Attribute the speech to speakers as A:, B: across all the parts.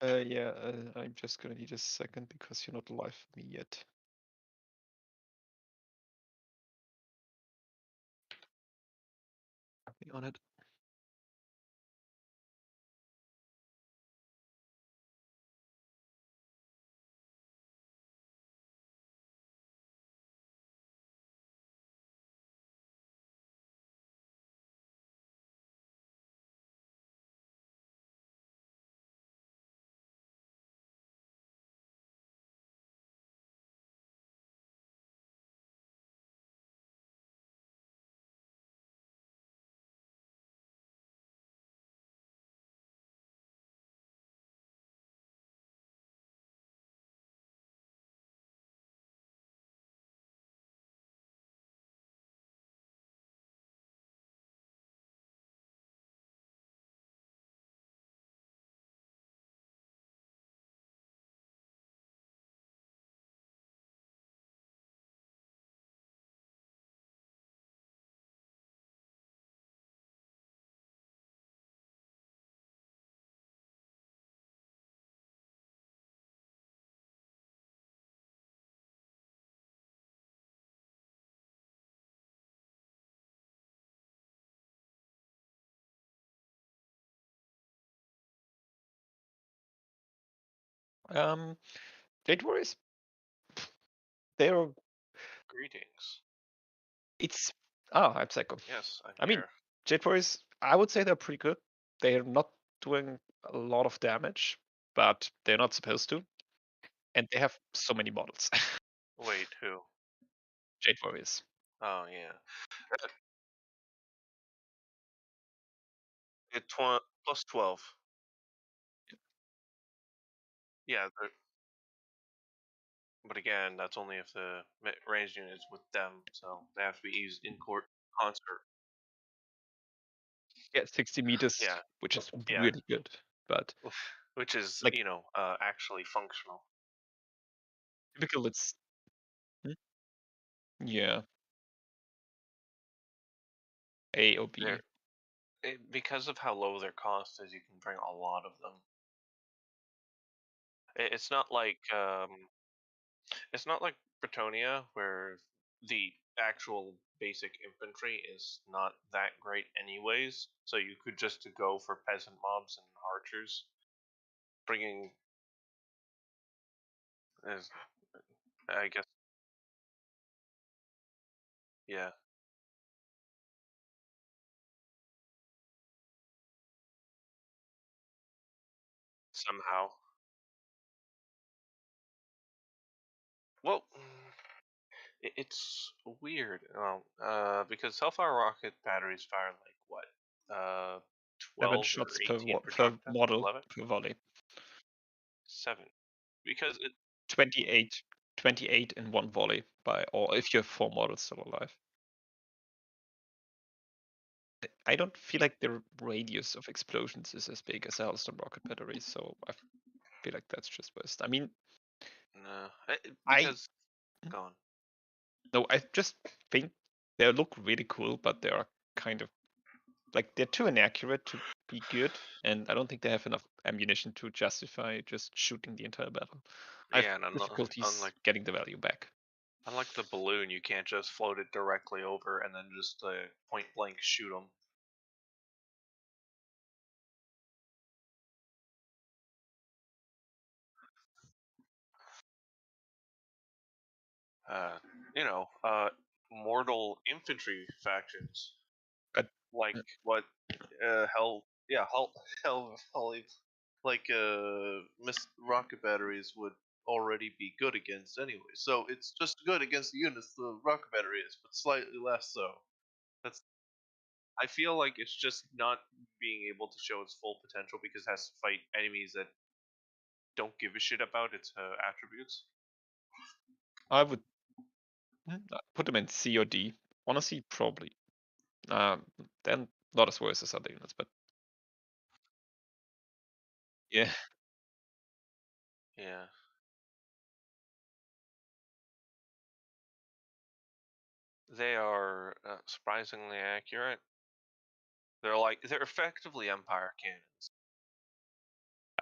A: Yeah, I'm just gonna need a second because you're not live for me yet. Be on it. Jade Warriors, they're
B: Greetings.
A: it's I'm Psycho.
B: Yes, I'm
A: I mean,
B: here.
A: Jade Warriors, I would say they're pretty good. They're not doing a lot of damage, but they're not supposed to. And they have so many models.
B: Wait, who?
A: Jade Warriors.
B: Oh yeah. It plus 12. Yeah, but again, that's only if the ranged unit is with them, so they have to be used in court concert.
A: Yeah, 60 meters,
B: Yeah,
A: which is
B: yeah,
A: really good. But
B: which is
A: like
B: actually functional.
A: typical, it's hmm? Yeah, A or B.
B: Because of how low their cost is, you can bring a lot of them. It's not like Bretonia where the actual basic infantry is not that great anyways. So you could just go for peasant mobs and archers. Bringing is, I guess, yeah, somehow. Well, it's weird, because Hellfire rocket batteries fire like what,
A: 7
B: 12 or
A: shots
B: 18
A: per
B: projectiles,
A: model
B: 11,
A: per volley.
B: 7, because it
A: 28, 28 in one volley or if you have 4 models still alive. I don't feel like the radius of explosions is as big as a Hellstorm rocket battery, so I feel like that's just waste. I mean,
B: no,
A: I
B: because gone.
A: no, I just think they look really cool, but they are kind of like they're too inaccurate to be good, and I don't think they have enough ammunition to justify just shooting the entire battle. I have
B: Yeah, and
A: difficulties getting the value back.
B: unlike the balloon, you can't just float it directly over and then just point blank shoot them. Uh, you know, mortal infantry factions
A: But
B: like what hell like Miss rocket batteries would already be good against anyway. So it's just good against the units the rocket battery is, but slightly less so. That's I feel like it's just not being able to show its full potential because it has to fight enemies that don't give a shit about its attributes.
A: I would put them in C or D. Honestly, probably. Then not as worse as other units, but yeah.
B: Yeah. They are surprisingly accurate. They're effectively Empire cannons.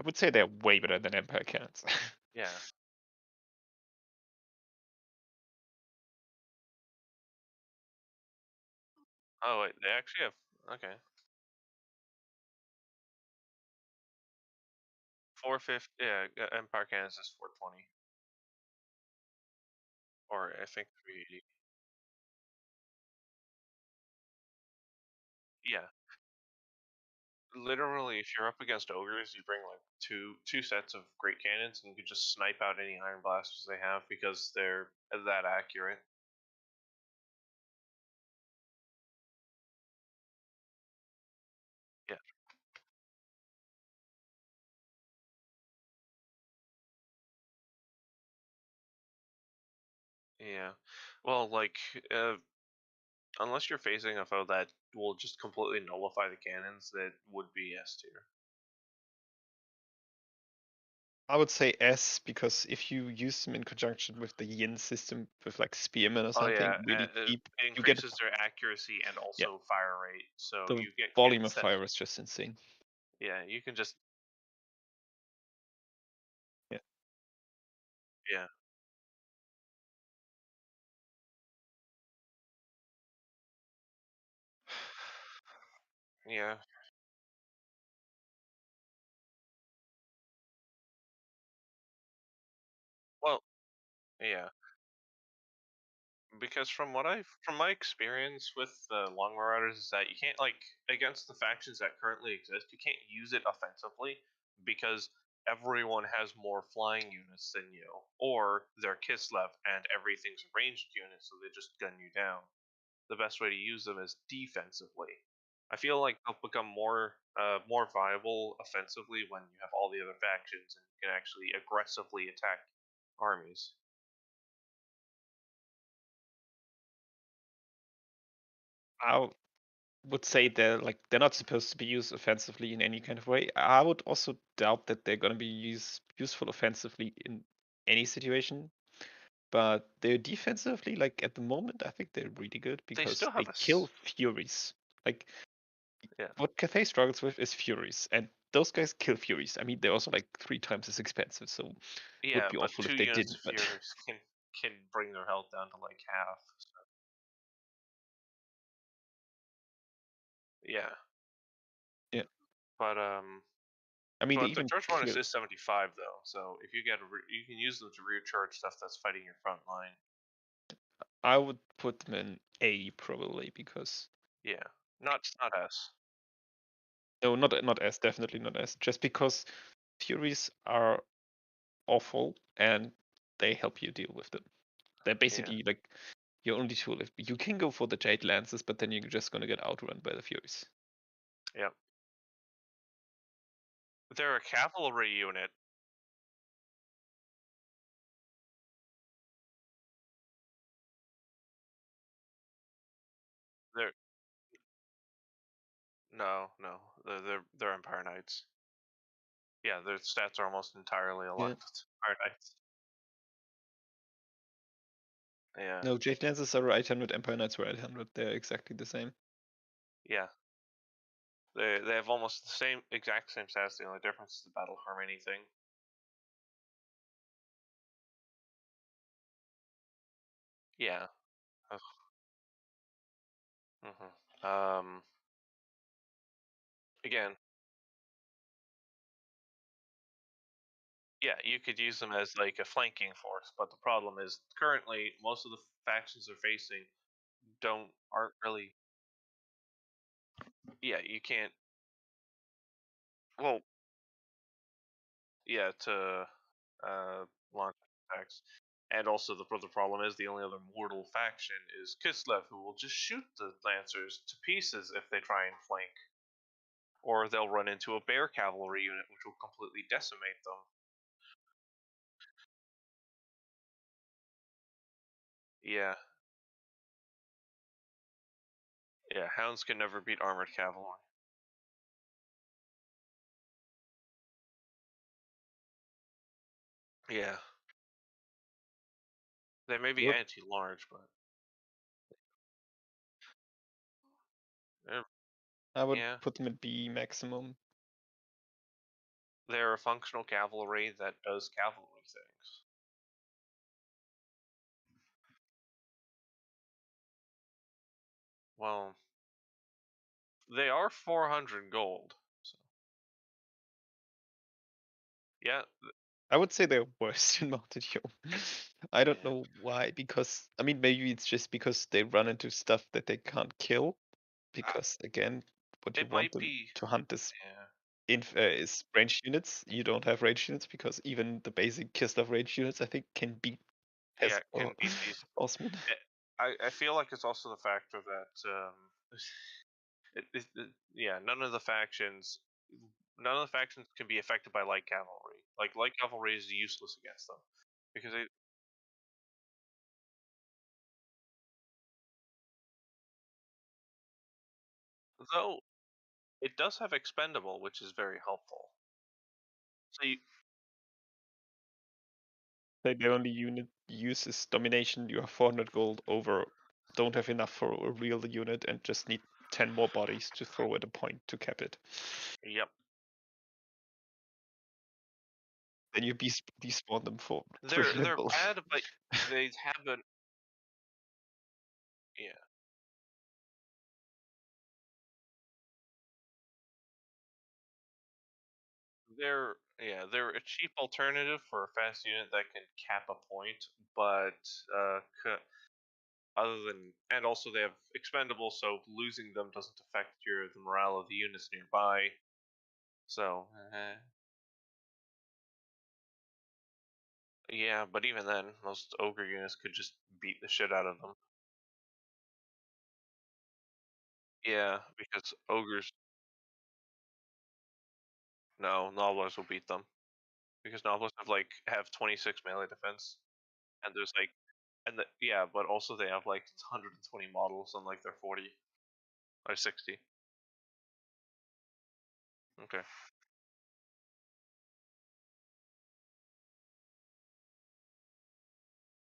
A: I would say they're way better than Empire cannons.
C: Yeah. Oh wait, they actually have okay. 450. Yeah, Empire Cannons is 420, or I think 380. Yeah, literally, if you're up against ogres, you bring like two sets of great cannons, and you can just snipe out any iron blasters they have because they're that accurate. Yeah, yeah. Well, like, uh, unless you're facing a foe that will just completely nullify the cannons, that would be S tier.
A: I would say S because if you use them in conjunction with the yin system with like spearmen or
C: Oh yeah,
A: something really cheap,
C: it
A: you get
C: increases their accuracy and
A: yeah,
C: also fire rate, so
A: the
C: you get
A: volume of
C: cannons that
A: fire is just insane.
C: yeah, you can just
A: Yeah.
C: yeah. Yeah. Well, yeah. Because from my experience with the long riders is that you can't like against the factions that currently exist, you can't use it offensively because everyone has more flying units than you, or they're Kislev and everything's a ranged unit, so they just gun you down. The best way to use them is defensively. I feel like they'll become more viable offensively when you have all the other factions and can actually aggressively attack armies.
A: I would say they're not supposed to be used offensively in any kind of way. I would also doubt that they're gonna be useful offensively in any situation. But they're defensively, like at the moment, I think they're really good
C: They
A: because
C: still
A: they
C: have a
A: kill Furies. Like
C: yeah.
A: what Cathay struggles with is Furies, and those guys kill Furies. I mean, they're also like 3 times as expensive, so would
C: Yeah,
A: be
C: but
A: awful if
C: two
A: they
C: units
A: didn't.
C: of
A: But
C: Furies can bring their health down to like half. So, yeah,
A: yeah,
C: but
A: I mean, they
C: the
A: even
C: charge bonus
A: kill.
C: is 75 though. So if you you can use them to recharge stuff that's fighting your front line.
A: I would put them in A probably because
C: Yeah, not S.
A: no, not S, definitely not S. Just because Furies are awful and they help you deal with them. They're
C: Yeah,
A: basically like your only tool. If you can go for the Jade Lances, but then you're just gonna get outrun by the Furies.
C: yep. They're a cavalry unit. They're no, they're Empire Knights. Yeah, their stats are almost entirely
A: Yeah.
C: aligned with Empire Knights. Yeah,
A: No, Jade Lances are 800, Empire Knights were 800. They're exactly the same.
C: yeah. They have almost the exact same stats. The only difference is the battle harmony thing. Yeah. Again, yeah, you could use them as like a flanking force, but the problem is currently most of the factions they're facing aren't really. Yeah, you can't. Well, yeah, to launch attacks, and also the problem is the only other mortal faction is Kislev, who will just shoot the lancers to pieces if they try and flank, or they'll run into a bear cavalry unit, which will completely decimate them. Yeah, yeah, hounds can never beat armored cavalry. Yeah, they may be
A: Would
C: anti-large, but they're
A: I would
C: yeah.
A: put them at B maximum.
C: They're a functional cavalry that does cavalry things. Well, they are 400 gold. So. Yeah.
A: I would say they're worse than mounted yeomen. I don't
C: Yeah.
A: know why, because I mean maybe it's just because they run into stuff that they can't kill. Because again, what you
C: It
A: want
C: might
A: them
C: be.
A: to hunt is
C: Yeah.
A: is ranged units. You don't have ranged units because even the basic Kislev ranged units I think can beat
C: Yeah,
A: Hess
C: can
A: or
C: beat these.
A: Osman.
C: I feel like it's also the factor that yeah, none of the factions can be affected by light cavalry. Like light cavalry is useless against them because they, though it does have expendable, which is very helpful. So you,
A: Like the only unit you use is domination. You have 400 gold over. Don't have enough for a real unit and just need 10 more bodies to throw at a point to cap it.
C: yep,
A: Then you despawn them for
C: they're
A: 300 gold.
C: bad, but they have an yeah. They're a cheap alternative for a fast unit that can cap a point, but other than and also they have expendable, so losing them doesn't affect the morale of the units nearby. So yeah, but even then, most ogre units could just beat the shit out of them. Yeah, because ogres no noblars will beat them because noblars have 26 melee defense, and there's like yeah, but also they have like 120 models on like their 40 or 60. Okay.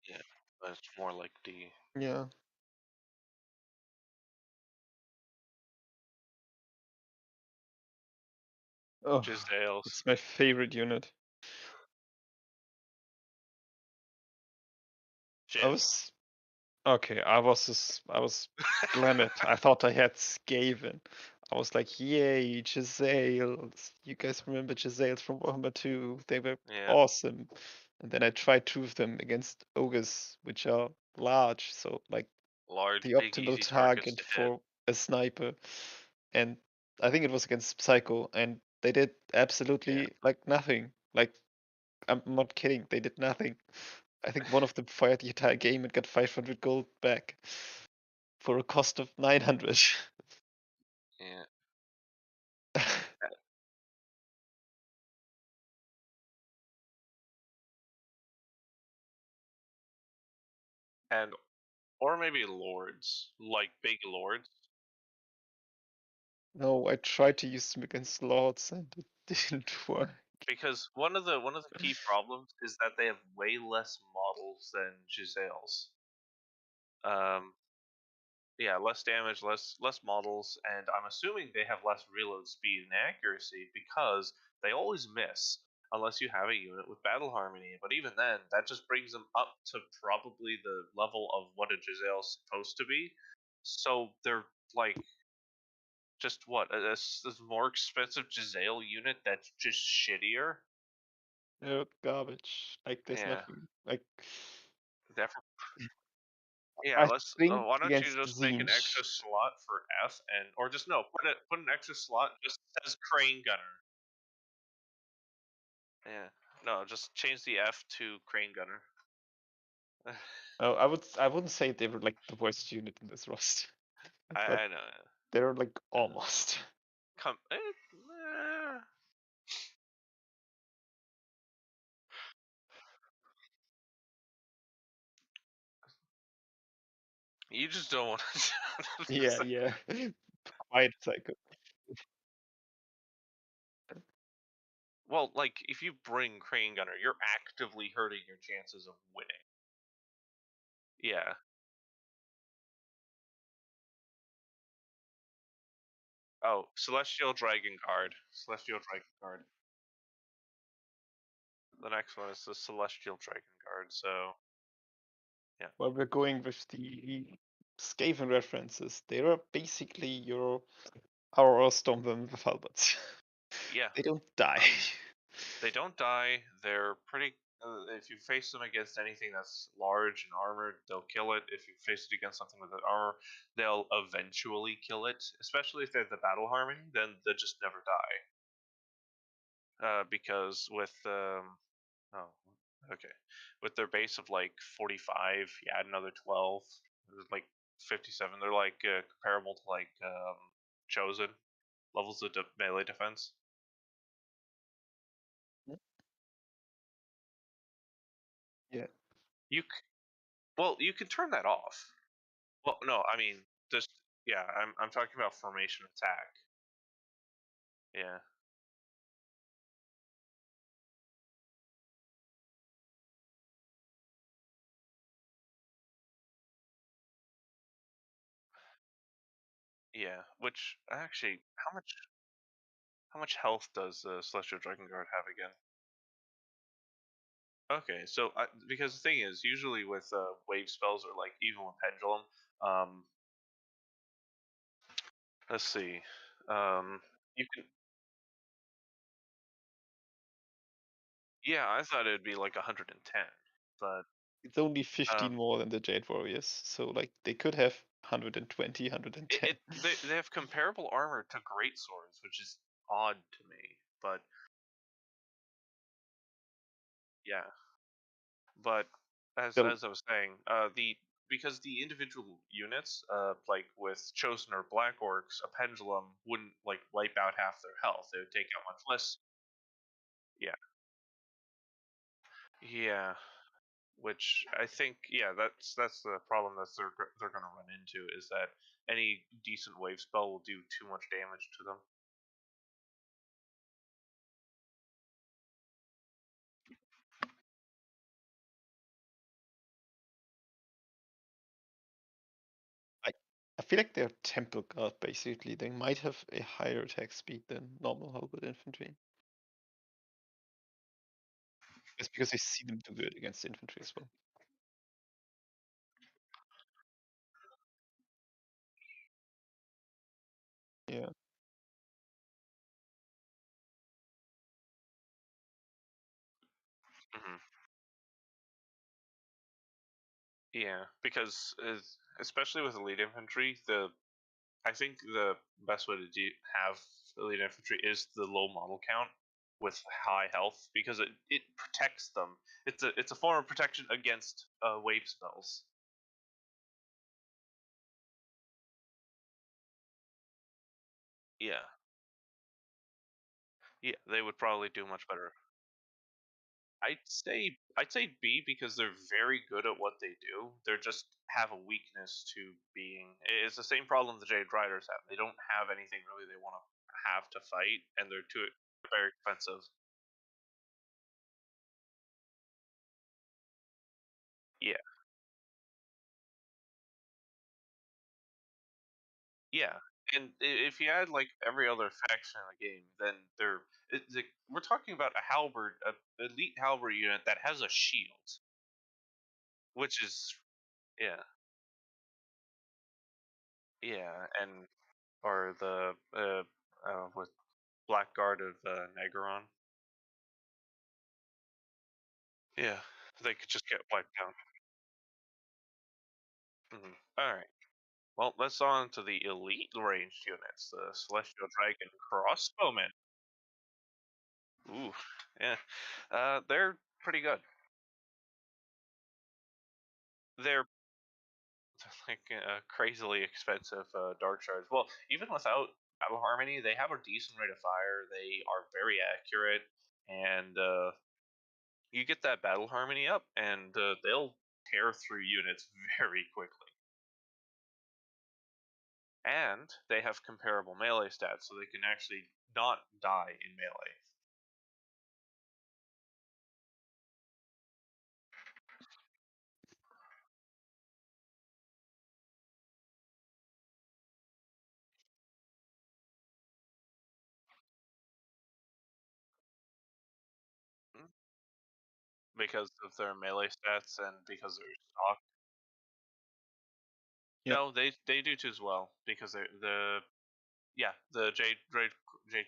C: Yeah, that's more like D.
A: Yeah. Oh,
C: Giselles.
A: it's my favorite unit. I
C: Jin.
A: was okay. I was slammed. I thought I had Skaven. I was like, yay, Giselles. You guys remember Giselles from Warhammer 2? They were
C: Yeah,
A: awesome. And then I tried two of them against ogres, which are large, so like
C: large,
A: the
C: big,
A: optimal
C: easy targets
A: target
C: to hit.
A: for a sniper. And I think it was against Psycho, and they did
C: Yeah,
A: absolutely like nothing. Like I'm not kidding, they did nothing. I think one of them fired the entire game and got 500 gold back for a cost of 900.
C: yeah. And or maybe lords, like big lords,
A: No, I tried to use them against lords and it didn't work.
C: because one of the key problems is that they have way less models than Giselles. Um, yeah, less damage, less models, and I'm assuming they have less reload speed and accuracy because they always miss unless you have a unit with battle harmony. But even then, that just brings them up to probably the level of what a Giselle's supposed to be. So they're like just what a more expensive Giselle unit that's just shittier.
A: They're garbage. Like there's
C: Yeah,
A: nothing. Like
C: yeah,
A: I
C: let's.
A: think
C: Why don't you
A: against
C: just make an
A: Zinj.
C: extra slot for F and, or just no, put an extra slot just says Crane Gunner. Yeah, no, just change the F to Crane Gunner.
A: Oh, I wouldn't say they were like the worst unit in this roster, but
C: I know.
A: they're like almost.
C: Come, you just don't want to.
A: Yeah, yeah. Quiet Psycho.
C: Well, like if you bring Crane Gunner, you're actively hurting your chances of winning. Yeah. Oh, Celestial Dragon Guard. Celestial Dragon Guard. the next one is the Celestial Dragon Guard. So
A: Well, we're going with the Skaven references. They are basically your our Stormvermin with halberds.
C: yeah,
A: They don't die.
C: they don't die. They're pretty. If you face them against anything that's large and armored, they'll kill it. If you face it against something with armor, they'll eventually kill it. Especially if they're the battle harmony, then they just never die. Because with oh, okay, with their base of like 45, you add another 12, like 57. They're like comparable to like chosen levels of melee defense.
A: Yeah.
C: Well, you can turn that off. Well, no, I mean just yeah, I'm talking about formation attack. Yeah. Yeah, which actually, how much health does the Celestial Dragon Guard have again? Okay, so because the thing is, usually with wave spells or like even with pendulum, um, let's see, you can. Yeah, I thought it'd be like 110, but
A: It's only 15
C: um,
A: more than the Jade Warriors, so like they could have 120, 110.
C: they have comparable armor to great swords, which is odd to me. But yeah, but
A: Still,
C: as I was saying, the because the individual units, like with chosen or black orcs, a pendulum wouldn't like wipe out half their health. They would take out much less. Yeah, yeah. Which I think, yeah, that's the problem that they're going to run into is that any decent wave spell will do too much damage to them.
A: I, I feel like they're Temple Guard basically. They might have a higher attack speed than normal halberd infantry. Just because I see them do good against infantry as well. Yeah.
C: Hmm. Yeah, because especially with elite infantry, the I think the best way to have elite infantry is the low model count with high health because it protects them. It's a form of protection against wave spells. Yeah, yeah, they would probably do much better. I'd say B because they're very good at what they do. They just have a weakness to being. It's the same problem the Jade Riders have. They don't have anything really they want to have to fight, and they're too very expensive. Yeah, yeah. And if you add like every other faction in the game, then we're talking about a halberd, a elite halberd unit that has a shield, which is yeah, yeah, and or the with Blackguard of Nagaron. Yeah, they could just get wiped out. All right. Well, let's on to the elite ranged units, the Celestial Dragon Crossbowmen. Ooh, yeah, they're pretty good. They're like crazily expensive dark shards. Well, even without battle harmony, they have a decent rate of fire. They are very accurate, and you get that battle harmony up, and they'll tear through units very quickly. And they have comparable melee stats, so they can actually not die in melee. because of their melee stats and because they're stock.
A: Yep.
C: No, they do too as well because the Jade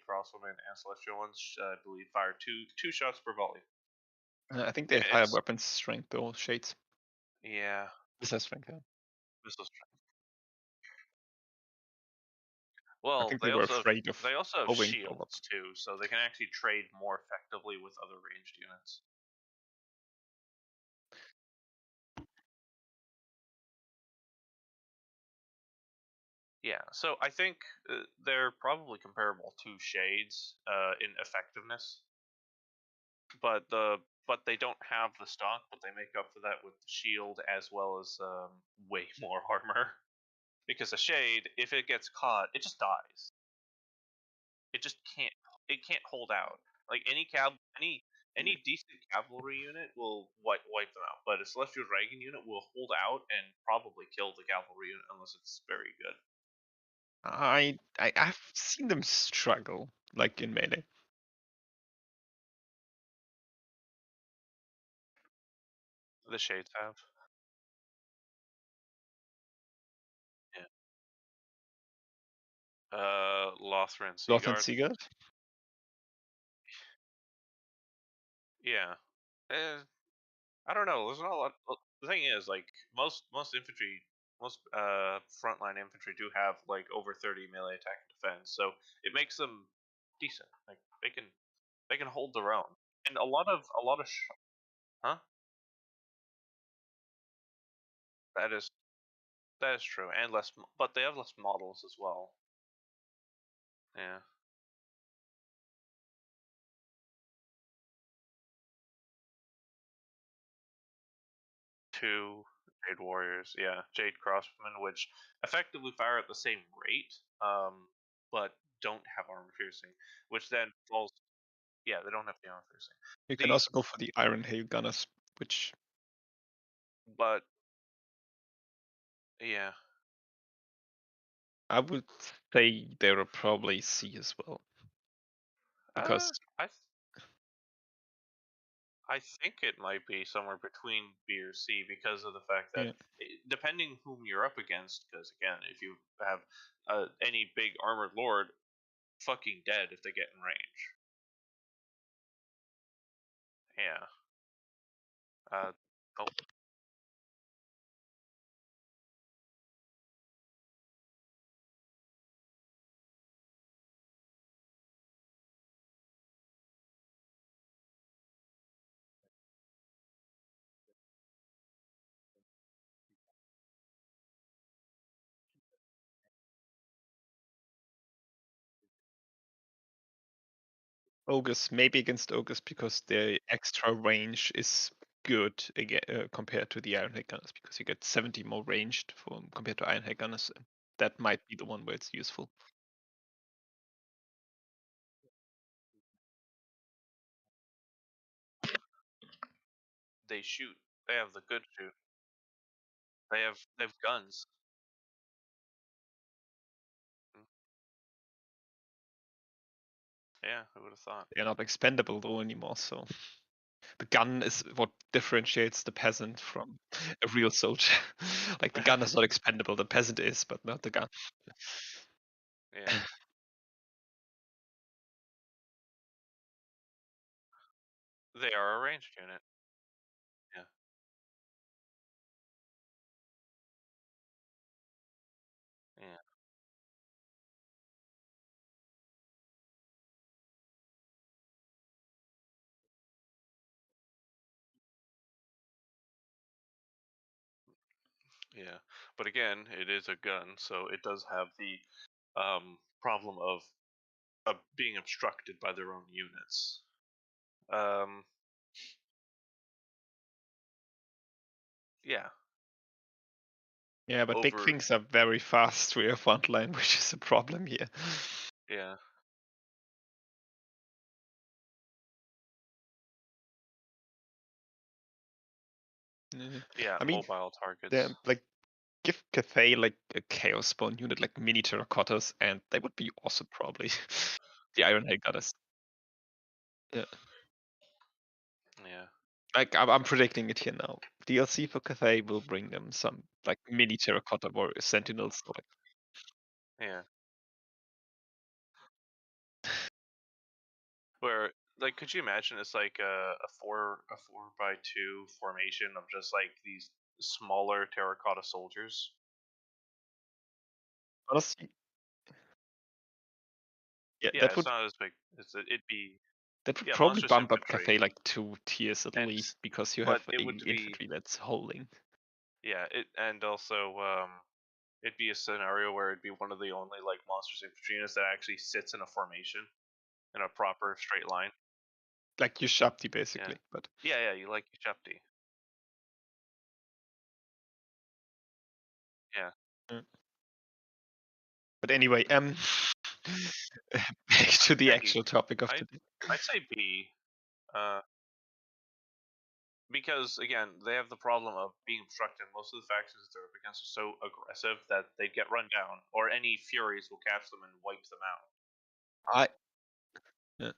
C: Crosswoman and Celestial ones, I believe, fire two shots per volley.
A: I think they have higher
C: It's
A: weapons strength though, Shades.
C: yeah,
A: This has strength, yeah.
C: missile strength.
A: I
C: Well,
A: think they were afraid of
C: they also have
A: going forward.
C: shields too, so they can actually trade more effectively with other ranged units. Yeah, so I think they're probably comparable to Shades in effectiveness, but they don't have the stock, but they make up for that with the shield as well as way more armor. Because a Shade, if it gets caught, it just dies. It just can't. It can't hold out. Like any decent cavalry unit will wipe them out, but a Celestial Dragon unit will hold out and probably kill the cavalry unit unless it's very good.
A: I've seen them struggle, like in melee.
C: The Shades have. Lothran
A: Lothran
C: Seaguard.
A: Seaguard?
C: Yeah. I don't know. There's not a lot. The thing is, like most infantry, most frontline infantry do have like over 30 melee attack and defense, so it makes them decent. Like they can hold their own. And huh? That is true, and but they have less models as well. Yeah. Two Jade Warriors, yeah, Jade Crossbowmen, which effectively fire at the same rate, but don't have armor piercing, which then falls. Yeah, they don't have the armor piercing.
A: You can
C: The
A: also go for the Iron Hail Gunners, which
C: but yeah,
A: I would say they're probably C as well. Because
C: I I think it might be somewhere between B or C because of the fact that
A: yeah,
C: depending whom you're up against, because again, if you have any big armored lord, fucking dead if they get in range. Yeah. Oh,
A: Ogres, maybe against Ogres because the extra range is good again, compared to the Iron Hail Gunners because you get 70 more ranged compared to Iron Hail Gunners. That might be the one where it's useful.
C: they shoot. They have the good shoot. They have guns. Mm. Yeah, who would have thought?
A: They're not expendable though anymore, so the gun is what differentiates the peasant from a real soldier. Like the gun is not expendable, the peasant is, but not the gun.
C: Yeah. They are a ranged unit. Yeah. Yeah. Yeah. But again, it is a gun, so it does have the problem of being obstructed by their own units. Um, yeah.
A: Yeah, but big
C: Over.
A: things are very fast to your front line, which is a problem here.
C: Yeah. Yeah.
A: I mean,
C: Mobile targets.
A: they're like give Cathay like a Chaos Spawn unit, like mini terracottas, and they would be awesome probably. The Iron Hail Gunners. Yeah.
C: Yeah.
A: Like I'm predicting it here now. DLC for Cathay will bring them some like mini terracotta warrior sentinels. Or, like,
C: Yeah. Where like, could you imagine it's like a 4x2 formation of just like these smaller terracotta soldiers?
A: honestly, yeah,
C: Yeah, it's not as big. It'd be
A: that would
C: yeah,
A: probably
C: monstrous
A: bump up
C: infantry,
A: Cathay like 2 tiers at
C: and
A: least because you
C: but
A: have
C: it
A: a
C: would be
A: infantry that's holding.
C: yeah, it and also it'd be a scenario where it'd be one of the only like monstrous infantry units that actually sits in a formation in a proper straight line.
A: Like you Shabti
C: Yeah,
A: basically, but
C: yeah, you like Chapti. Yeah,
A: mm. But anyway, back to the
C: A.
A: actual topic of
C: I
A: today.
C: I'd say B. Uh, because again, they have the problem of being obstructed. Most of the factions that they're up against are so aggressive that they get run down, or any Furies will catch them and wipe them out.
A: I yeah,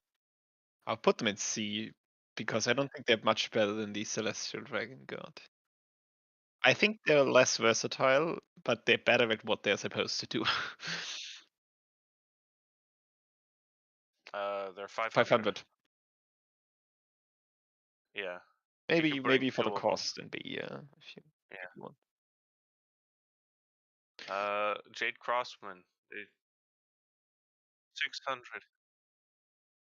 A: I'll put them in C because I don't think they're much better than the Celestial Dragon God. I think they're less versatile, but they're better at what they're supposed to do.
C: They're 500.
A: 500.
C: Yeah.
A: Maybe for the
C: 2 of them.
A: cost and B, if you want.
C: Jade Crossman. 600.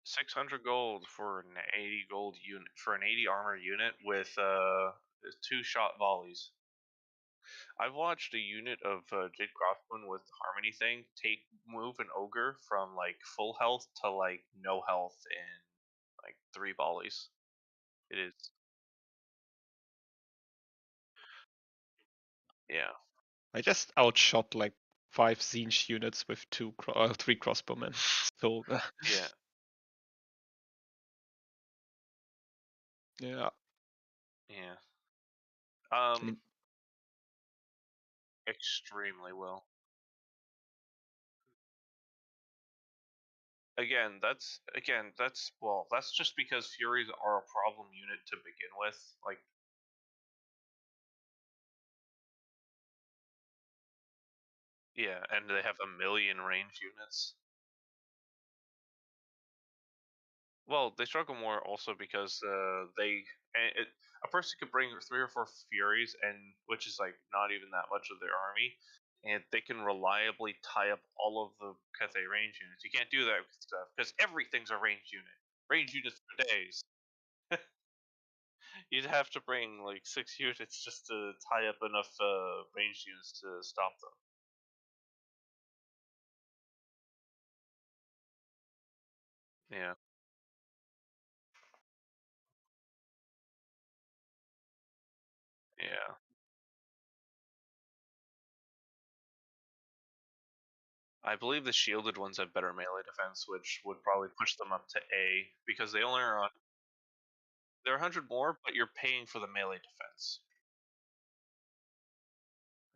C: 600 gold for an 80 gold unit for an 80 armor unit with 2 shot volleys. I've watched a unit of Jade Crossman with the Harmony thing move an Ogre from like full health to like no health in like 3 volleys. It is, yeah.
A: I just outshot like 5 Zinj units with 3 crossbowmen. So
C: Yeah.
A: yeah.
C: Yeah.
A: I mean,
C: Extremely well. That's just because Furies are a problem unit to begin with. Like, yeah, and they have a million range units. Well, they struggle more also because a person could bring 3 or 4 Furies, and which is like not even that much of their army, and they can reliably tie up all of the Cathay range units. You can't do that with stuff because everything's a range unit. Range units for days. You'd have to bring like 6 units just to tie up enough range units to stop them. Yeah, yeah. I believe the shielded ones have better melee defense, which would probably push them up to A because they only are they're 100 more, but you're paying for the melee defense.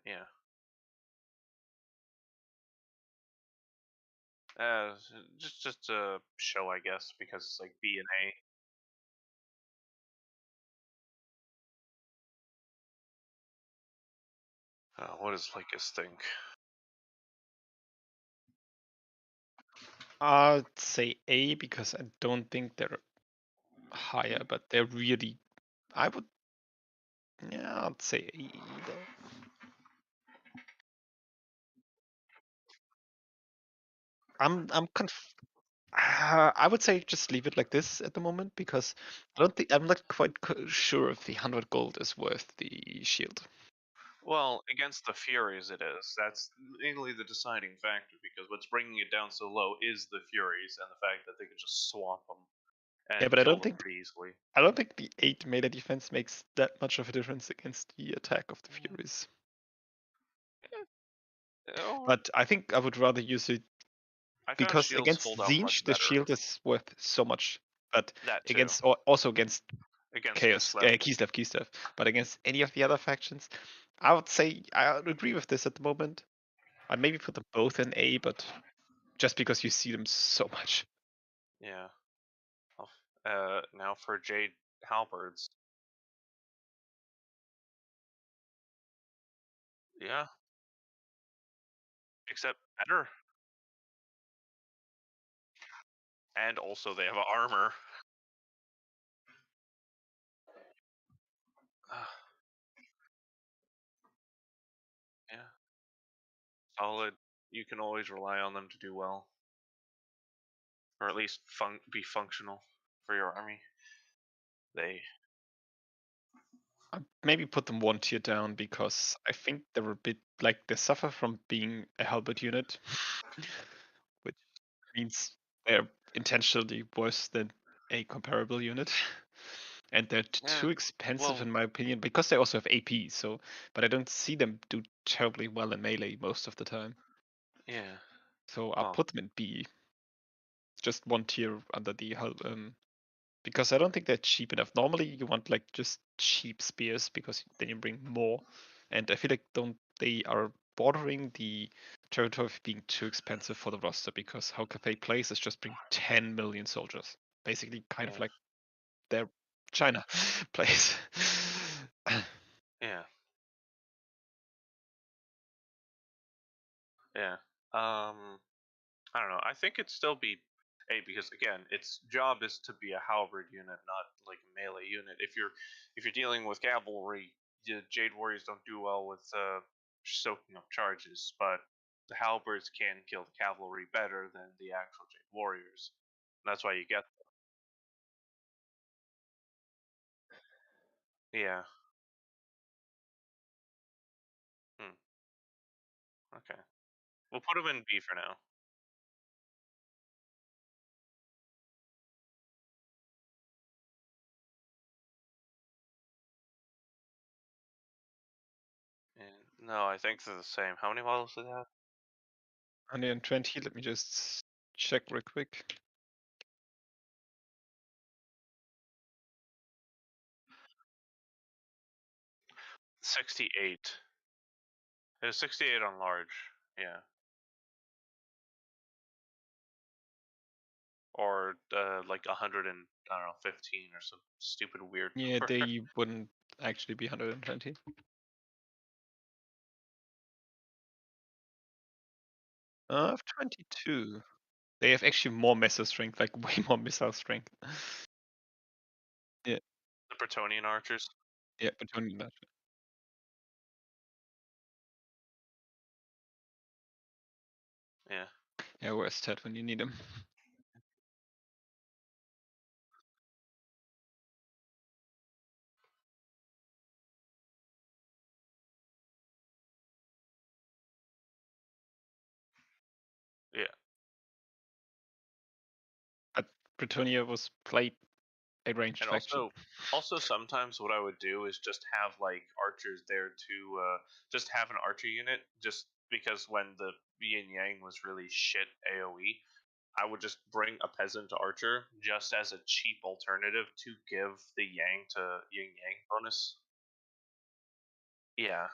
C: Yeah. Just a show, I guess, because it's like B and A. What does Lycus think?
A: I'd say A because I don't think they're higher, but they're really. I would. Yeah, I'd say A though. I would say just leave it like this at the moment because I'm not quite sure if the 100 gold is worth the shield.
C: Well, against the Furies, it is. That's mainly the deciding factor because what's bringing it down so low is the Furies and the fact that they can just swamp them
A: Yeah,
C: and
A: but
C: kill them pretty easily.
A: I don't think the 8 melee defense makes that much of a difference against the attack of the Furies.
C: Oh,
A: But I think I would rather use it
C: I found
A: because
C: shields
A: against
C: hold out much
A: Zinj the
C: better.
A: shield is worth so much. But
C: That too.
A: also against Chaos,
C: Kislev.
A: Kislev. But against any of the other factions, I would say I would agree with this at the moment. I'd maybe put them both in A, but just because you see them so much.
C: Yeah. Now for Jade Halberds. Yeah, except better, and also they have armor. Yeah, solid. You can always rely on them to do well, or at least be functional for your army. They
A: I'd maybe put them one tier down because I think they're a bit like they suffer from being a halberd unit, which means they're intentionally worse than a comparable unit. And they're
C: yeah,
A: too expensive
C: well,
A: in my opinion because they also have AP. So, but I don't see them do terribly well in melee most of the time.
C: yeah,
A: So I'll
C: well,
A: put them in B, just one tier under the because I don't think they're cheap enough. Normally, you want like just cheap spears because then you bring more, and I feel like don't they are bordering the territory of being too expensive for the roster because how Cathay plays is just bring 10 million soldiers, basically kind of
C: yeah,
A: like their China plays.
C: yeah, yeah. I don't know. I think it'd still be A because again, its job is to be a halberd unit, not like a melee unit. If you're dealing with cavalry, the Jade Warriors don't do well with soaking up charges, but the halberds can kill the cavalry better than the actual Jade Warriors. And that's why you get yeah. Hmm. Okay. We'll put them in B for now. And no, I think they're the same. How many models do they have?
A: 120. Let me just check real quick.
C: 68. It was 68 on large. Yeah. Or like 100 and I don't know 15 or some stupid weird
A: Yeah,
C: number.
A: they wouldn't actually be 120. Of 22. They have actually more missile strength, like way more missile strength. Yeah,
C: The Bretonian archers.
A: yeah, but only that.
C: Yeah,
A: Yeah, where's Ted when you need him?
C: yeah.
A: But Britannia was played a ranged
C: And
A: faction.
C: also sometimes what I would do is just have like archers there to just have an archer unit just because when the yin yang was really shit AoE, I would just bring a peasant archer just as a cheap alternative to give the yang to yin yang bonus. Yeah,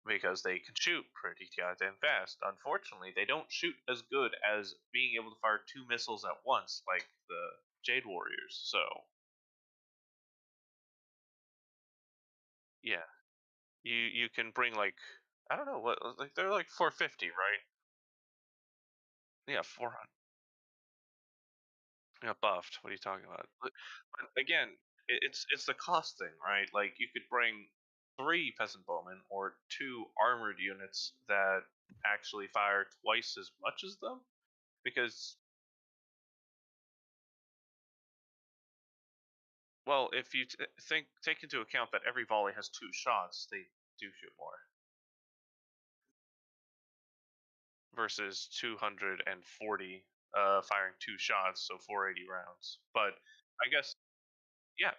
C: because they can shoot pretty goddamn fast. Unfortunately, they don't shoot as good as being able to fire two missiles at once, like the Jade Warriors. So yeah, you can bring like I don't know what like they're like 450, right? Yeah, 400. Yeah, buffed. What are you talking about? But again, it's the cost thing, right? Like you could bring three peasant bowmen or two armored units that actually fire twice as much as them because well, if you take into account that every volley has two shots, they do shoot more versus 240 firing two shots, so 480 rounds. But I guess yeah,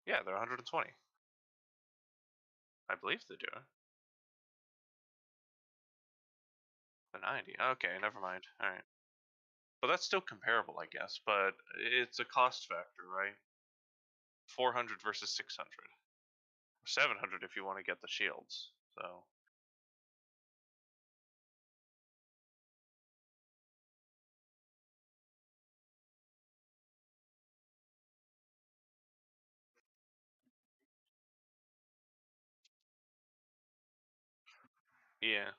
C: yeah, they're 120. I believe they do. The 90. Okay, never mind. All right, but that's still comparable, I guess. But it's a cost factor, right? 400 versus 600, 700 if you want to get the shields. So Yeah.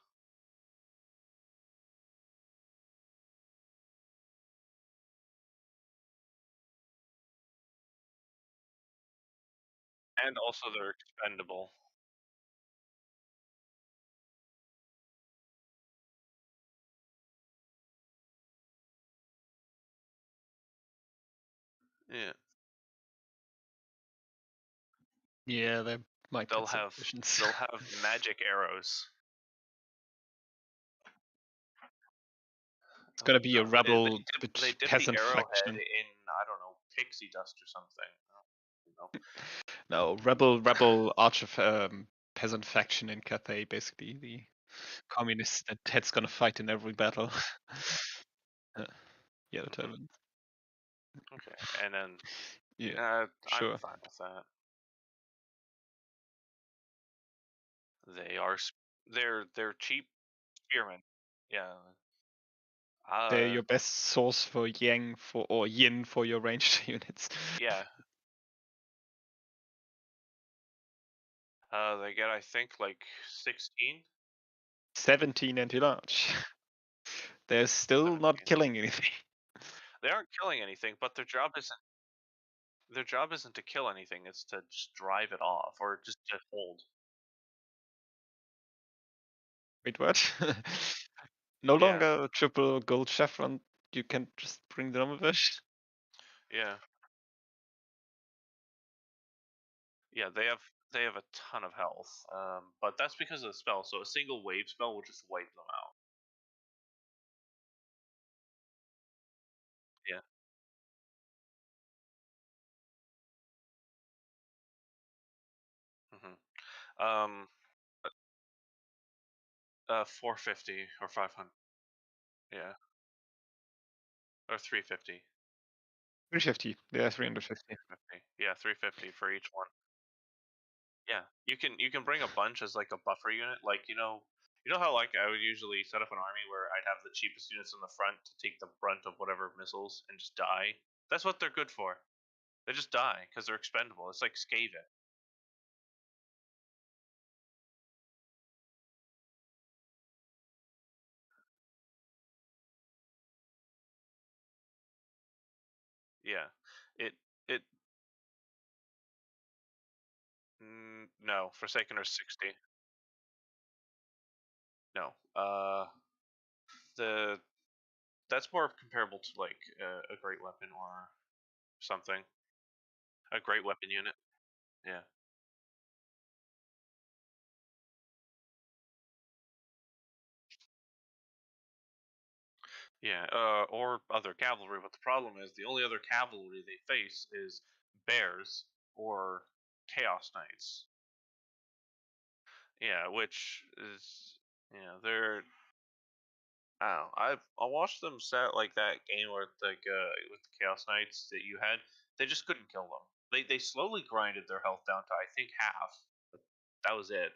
C: And also they're expendable. Yeah.
A: Yeah, they might
C: They'll
A: get some
C: have
A: visions.
C: they'll have magic arrows.
A: It's gonna be a
C: No,
A: rebel
C: they dip the
A: peasant
C: arrowhead
A: faction.
C: in, I don't know, pixie dust or something. You know.
A: No, rebel archer peasant faction in Cathay, basically the communists that Ted's gonna fight in every battle. Yeah, the
C: Mhm.
A: Taliban.
C: Okay, and then
A: Yeah,
C: I'm
A: sure.
C: fine with that. They are they're cheap spearmen. Yeah.
A: They're your best source for yang for or yin for your ranged units.
C: Yeah. They get, I think, like 16.
A: 17 anti-large. They're still not
C: 17.
A: killing anything.
C: They aren't killing anything, but their job isn't to kill anything. It's to just drive it off or just to hold.
A: Wait, what? No
C: Yeah.
A: longer triple gold chevron. You can just bring them with it.
C: Yeah. Yeah, they have a ton of health. But that's because of the spell. So a single wave spell will just wipe them out. Yeah. hmm 450 or 500. Yeah, or 350.
A: 350. Yeah, 350.
C: 350. Yeah, 350 for each one. Yeah, you can bring a bunch as like a buffer unit. Like you know how like I would usually set up an army where I'd have the cheapest units in the front to take the brunt of whatever missiles and just die. That's what they're good for. They just die because they're expendable. It's like Skaven. Yeah, it it no, Forsaken are 60. No, the that's more comparable to like a great weapon or something. A great weapon unit. Yeah. Yeah, or other cavalry, but the problem is the only other cavalry they face is bears or chaos knights. Yeah, which is they're I don't know. I watched them set like that game where like with the chaos knights that you had, they just couldn't kill them. They slowly grinded their health down to I think half. But that was it.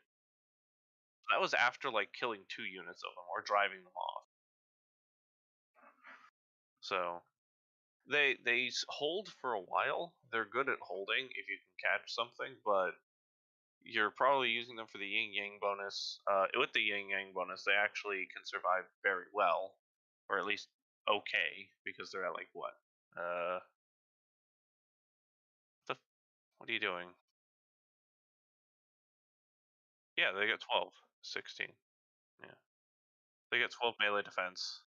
C: That was after like killing 2 units of them or driving them off. So they hold for a while. They're good at holding if you can catch something, but you're probably using them for the yin yang bonus. With the yin yang bonus, they actually can survive very well, or at least okay, because they're at like what? The what are you doing? Yeah, they get 12, 16. Yeah, they get 12 melee defense,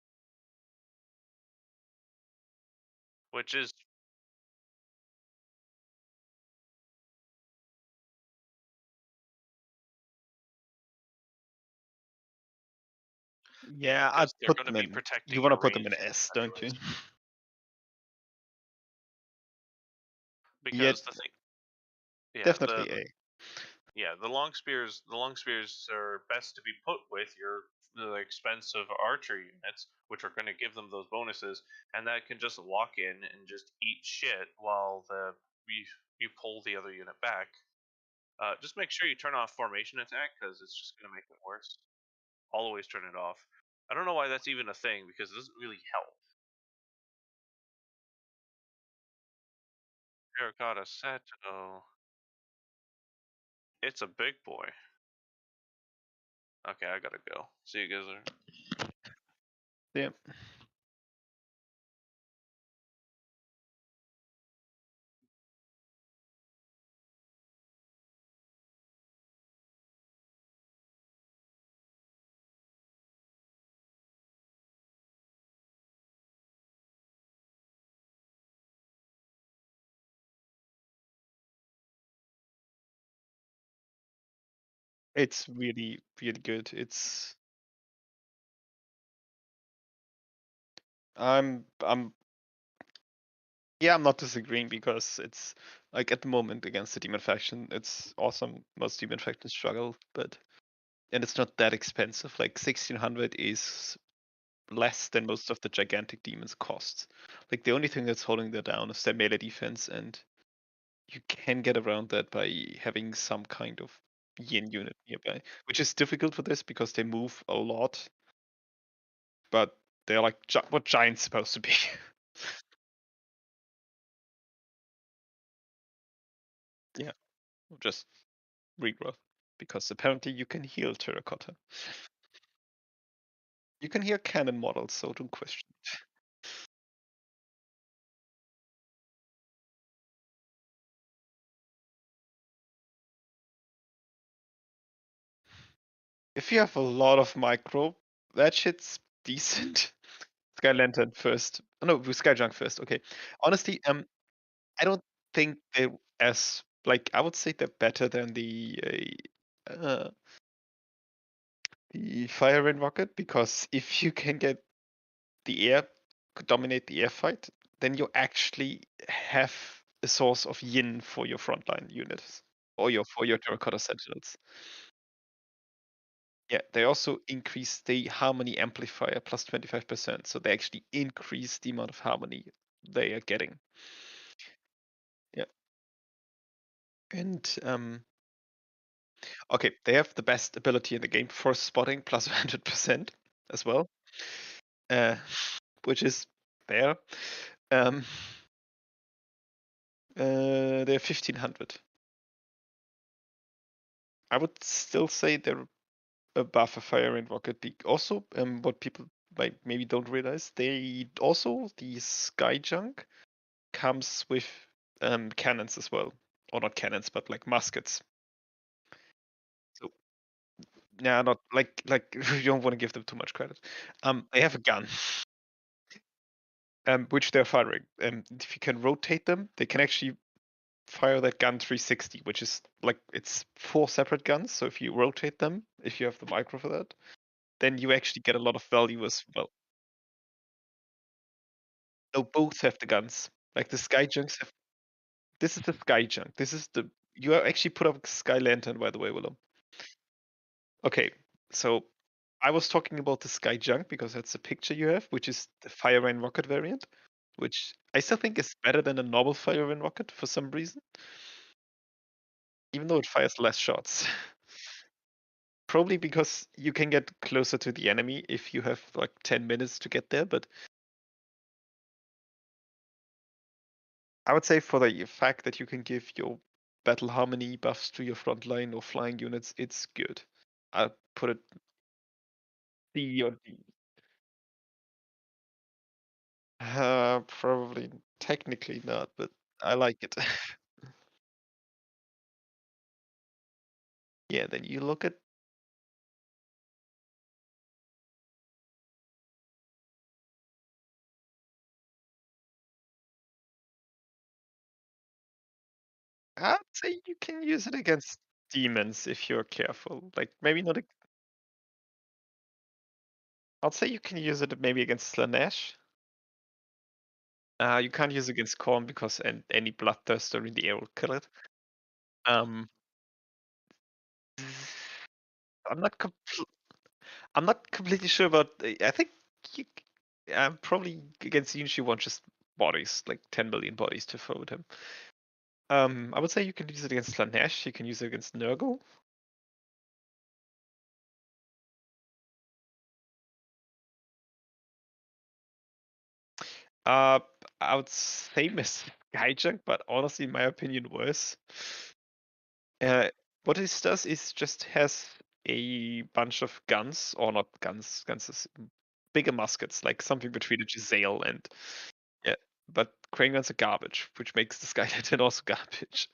C: which is
A: Yeah, I'd
C: because they're
A: put
C: going to
A: them
C: be
A: in. You
C: protecting
A: want to
C: your
A: put them in
C: ranged
A: S, don't you?
C: anyways.
A: Yeah,
C: Because the thing, yeah,
A: definitely A.
C: the long spears are best to be put with your the expensive archer units, which are going to give them those bonuses, and that can just walk in and just eat shit while you pull the other unit back. Just make sure you turn off formation attack because it's just going to make it worse. Always turn it off. I don't know why that's even a thing because it doesn't really help. Terracotta Sentinel. It's a big boy. Okay, I gotta go. See you guys later.
A: Yeah. It's really, really good. I'm yeah, I'm not disagreeing because it's like at the moment against the demon faction, it's awesome. Most demon factions struggle, but and it's not that expensive. Like 1600 is less than most of the gigantic demons costs. Like the only thing that's holding that down is their melee defense, and you can get around that by having some kind of yin unit nearby, which is difficult for this because they move a lot, but they're like what giants supposed to be. Yeah, just regrowth because apparently you can heal terracotta. You can heal cannon models, so don't question it. If you have a lot of micro, that shit's decent. Sky Lantern first. Oh, no, Sky Junk first. Okay. Honestly, I don't think they're as like I would say they're better than the Fire Rain Rocket because if you can get the air dominate the air fight, then you actually have a source of yin for your frontline units or for your Terracotta Sentinels. Yeah, they also increase the harmony amplifier plus 25%, so they actually increase the amount of harmony they are getting. Yeah. And okay, they have the best ability in the game for spotting plus 100% as well, uh, which is fair. Um, they're 1500. I would still say they're above a fire and rocket. Also, what people like maybe don't realize, they also the sky junk comes with cannons as well, or not cannons, but like muskets. So yeah, not like you don't want to give them too much credit. They have a gun, which they're firing. If you can rotate them, they can actually fire that gun 360, which is like it's 4 separate guns. So if you rotate them, if you have the micro for that, then you actually get a lot of value as well. No, both have the guns. Like the sky junks have. This is the sky junk. This is the. You are actually put up sky lantern, by the way, Willem. Okay, so I was talking about the sky junk because that's the picture you have, which is the fire rain rocket variant, which I still think is better than a normal fire rain rocket for some reason, even though it fires less shots. Probably because you can get closer to the enemy if you have like 10 minutes to get there, but I would say for the fact that you can give your battle harmony buffs to your frontline or flying units, it's good. I'll put it D or D. Probably technically not, but I like it. Yeah, then you look at. I'd say you can use it against demons if you're careful. Like maybe not. I'd say you can use it maybe against Slanesh. You can't use it against Korn because any bloodthirster in the air will kill it. Um, I'm not. I'm not completely sure about. I think you, probably against Yunchi you want just bodies, like 10 million bodies to forward him. I would say you can use it against Slanesh. You can use it against Nurgle. Uh, I would say Miss Skyjunk, but honestly, in my opinion, worse. Uh, what this does is just has a bunch of guns, or not guns, guns is bigger muskets, like something between a Giselle and yeah. But crane guns are garbage, which makes the Skylight also garbage.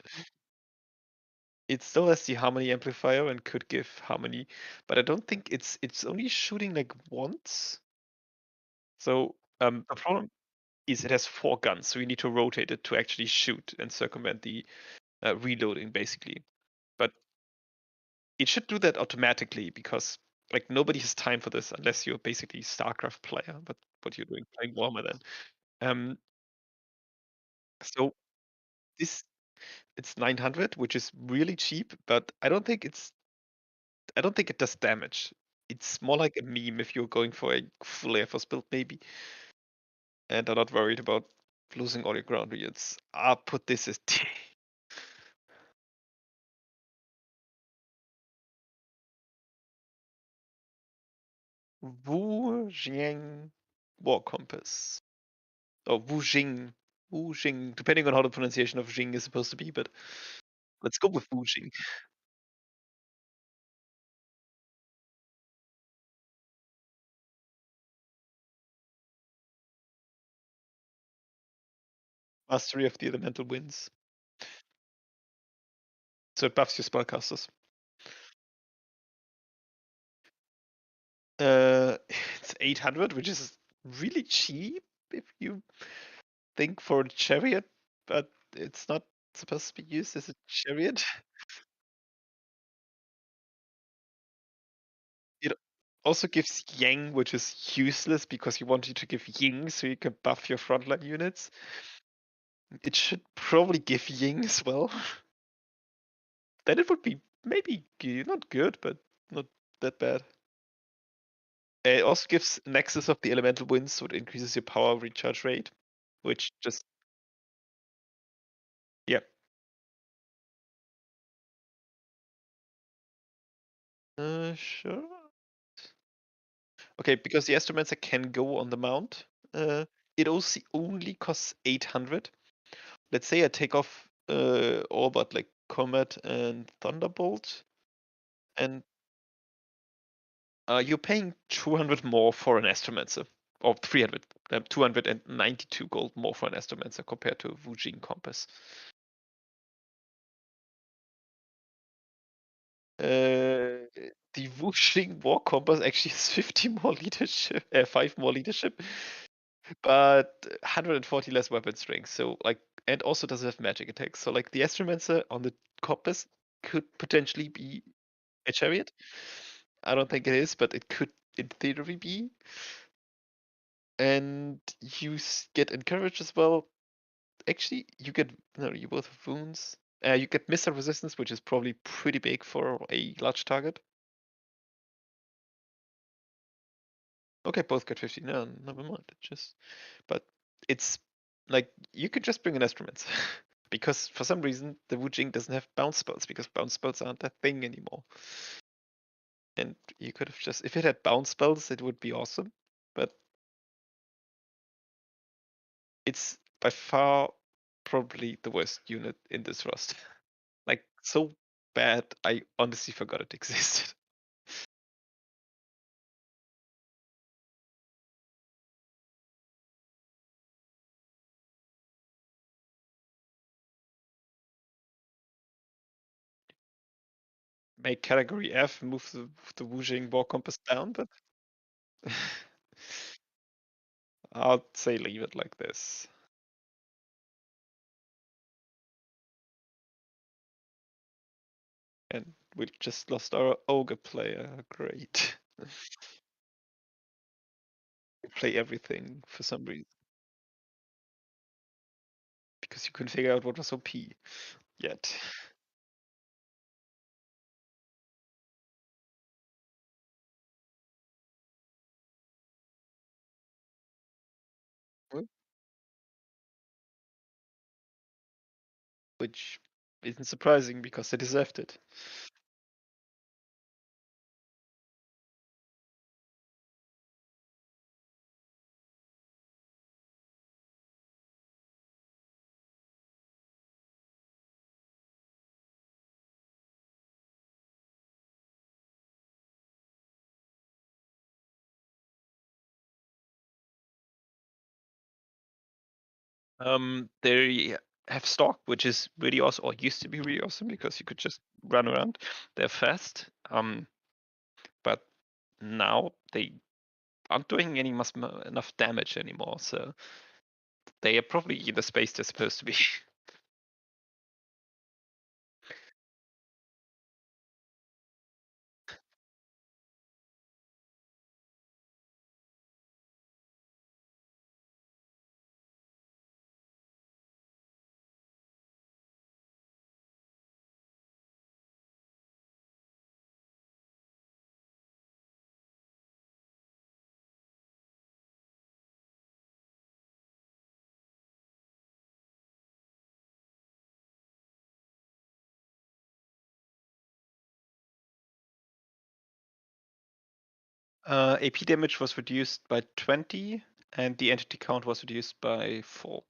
A: It still has the harmony amplifier and could give harmony, but I don't think it's only shooting like once. So the problem is it has 4 guns, so you need to rotate it to actually shoot and circumvent the reloading basically. But it should do that automatically because like nobody has time for this unless you're basically a StarCraft player. But what you're doing playing Warhammer then? Um, so this it's 900, which is really cheap, but I don't think it does damage. It's more like a meme if you're going for a full Air Force build maybe, and are not worried about losing all your ground units. I'll put this as T. Wu Jiang War Compass. Or Wu Jing. Wu Jing, depending on how the pronunciation of Jing is supposed to be, but let's go with Wu Jing. Mastery of the Elemental Winds. So it buffs your spellcasters. It's 800, which is really cheap if you think for a chariot, but it's not supposed to be used as a chariot. It also gives Yang, which is useless because you wanted to give Ying so you can buff your frontline units. It should probably give Ying as well. Then it would be maybe not good, but not that bad. It also gives Nexus of the Elemental Winds, so it increases your power recharge rate, which just yeah. Sure. Okay, because the Astromancer can go on the mount. It also only costs 800. Let's say I take off all but like Comet and Thunderbolt, and you're paying 200 more for an Astromancer, or 300, 292 gold more for an Astromancer compared to Wujing Compass. The Wuxing War Compass actually has 50 more leadership, 5 more leadership, but 140 less weapon strength. So like, and also doesn't have magic attacks. So like the Astromancer on the compass could potentially be a chariot. I don't think it is, but it could in theory be. And you get encouraged as well. Actually, you get no, you both have wounds. You get missile resistance, which is probably pretty big for a large target. Okay, both get 50. No, never mind. But it's like you could just bring an instrument because for some reason the Wujing doesn't have bounce spells because bounce spells aren't a thing anymore. And you could have just if it had bounce spells, it would be awesome. But it's by far probably the worst unit in this roster. Like so bad, I honestly forgot it existed. Make category F, move the Wujing War Compass down, but I'll say leave it like this. And we just lost our Ogre player. Great. Play everything for some reason. Because you couldn't figure out what was OP yet. Which isn't surprising because they deserved it. They have stock, which is really awesome, or used to be really awesome because you could just run around. They're fast. But now they aren't doing enough damage anymore, so they are probably in the space they're supposed to be. AP damage was reduced by 20, and the entity count was reduced by 4.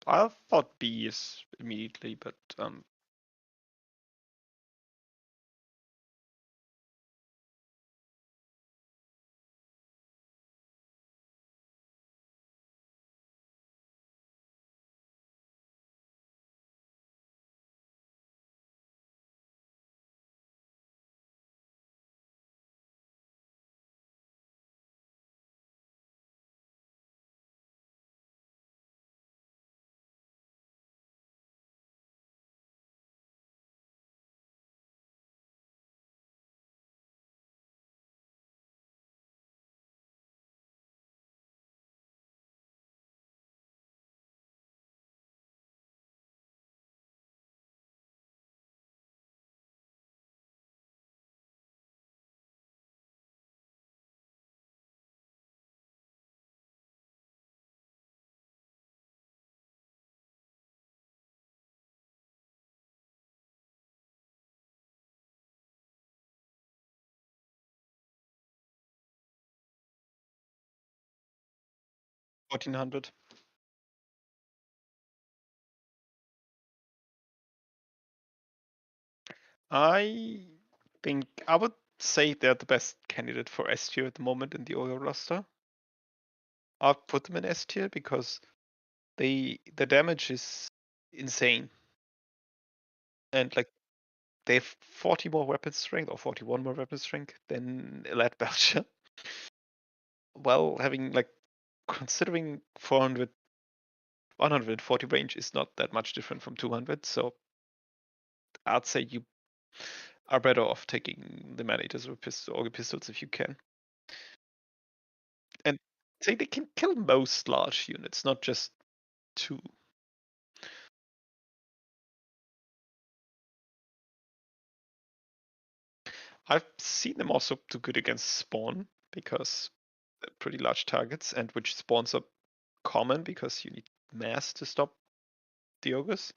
A: I thought B is immediately, but $1,400. I think I would say they're the best candidate for S tier at the moment in the Ogre roster. I'll put them in S tier because the damage is insane, and like they have 40 more weapon strength or 41 more weapon strength than Elite Belcher. Well, having like considering 140 range is not that much different from 200, so I'd say you are better off taking the man-eaters or pistols if you can. And say they can kill most large units, not just 2. I've seen them also do good against spawn because they're pretty large targets, and which spawns are common because you need mass to stop the ogres.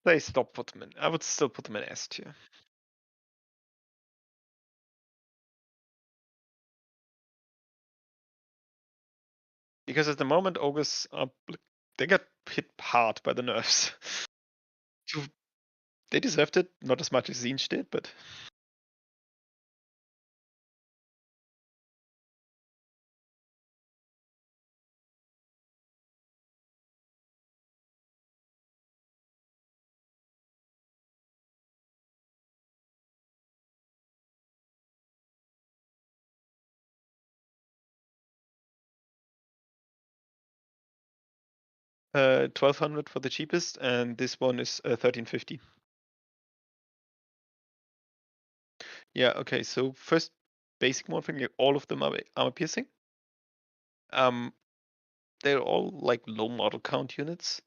A: They stop put them in. I would still put them in S tier. Because at the moment ogres are they get hit hard by the nerfs. They deserved it, not as much as Zinch did, but $1,200 for the cheapest, and this one is $1,350. Yeah, okay, so first basic morphing, all of them are armor piercing. they're all like low model count units,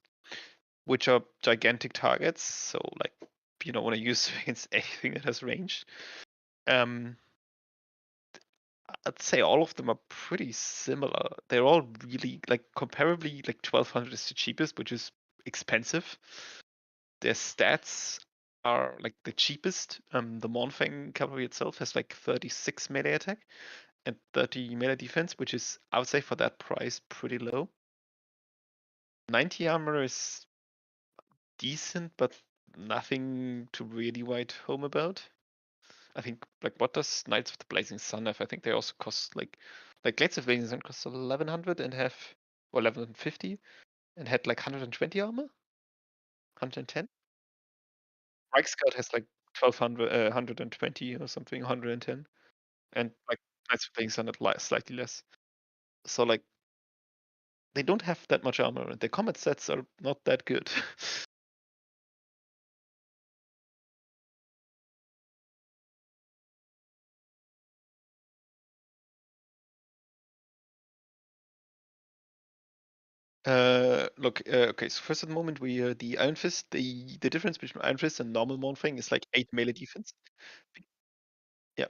A: which are gigantic targets. So like you don't want to use against anything that has range. I'd say all of them are pretty similar. They're all really like comparably like 1200 is the cheapest, which is expensive. Their stats are like the cheapest. The Mornfang cavalry itself has like 36 melee attack and 30 melee defense, which is, I would say, for that price, pretty low. 90 armor is decent, but nothing to really write home about. I think like what does Knights of the Blazing Sun have? I think they also cost like Knights of the Blazing Sun cost 1100 and have or 1150 and had like 120 armor, 110. Reichsguard has like 1200, 120 or something, 110, and like Knights of the Blazing Sun had slightly less. So like they don't have that much armor, and their combat stats are not that good. Look, okay, so first at the moment we the Iron Fist, the difference between Iron Fist and normal Mornfang is like 8 melee defense. Yeah.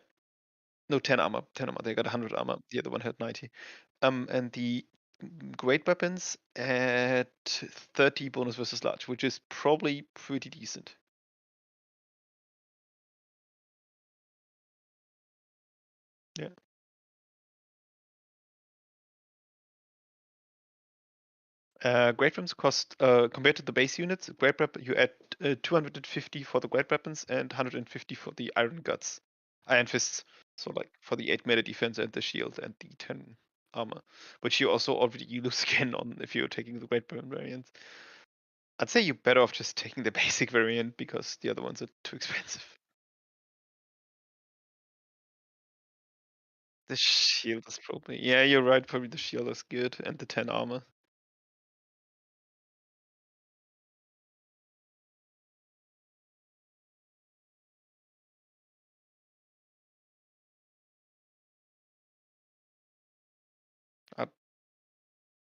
A: No, 10 armor. 10 armor. They got 100 armor. The other one had 90. And the great weapons had 30 bonus versus large, which is probably pretty decent. Yeah. Great weapons cost, compared to the base units, great weapon you add 250 for the great weapons and 150 for the iron guts, iron fists. So like for the 8 melee defense and the shield and the 10 armor, which you also already lose again on if you're taking the great weapon variant. I'd say you're better off just taking the basic variant because the other ones are too expensive. The shield is probably, yeah, you're right. Probably the shield is good and the 10 armor.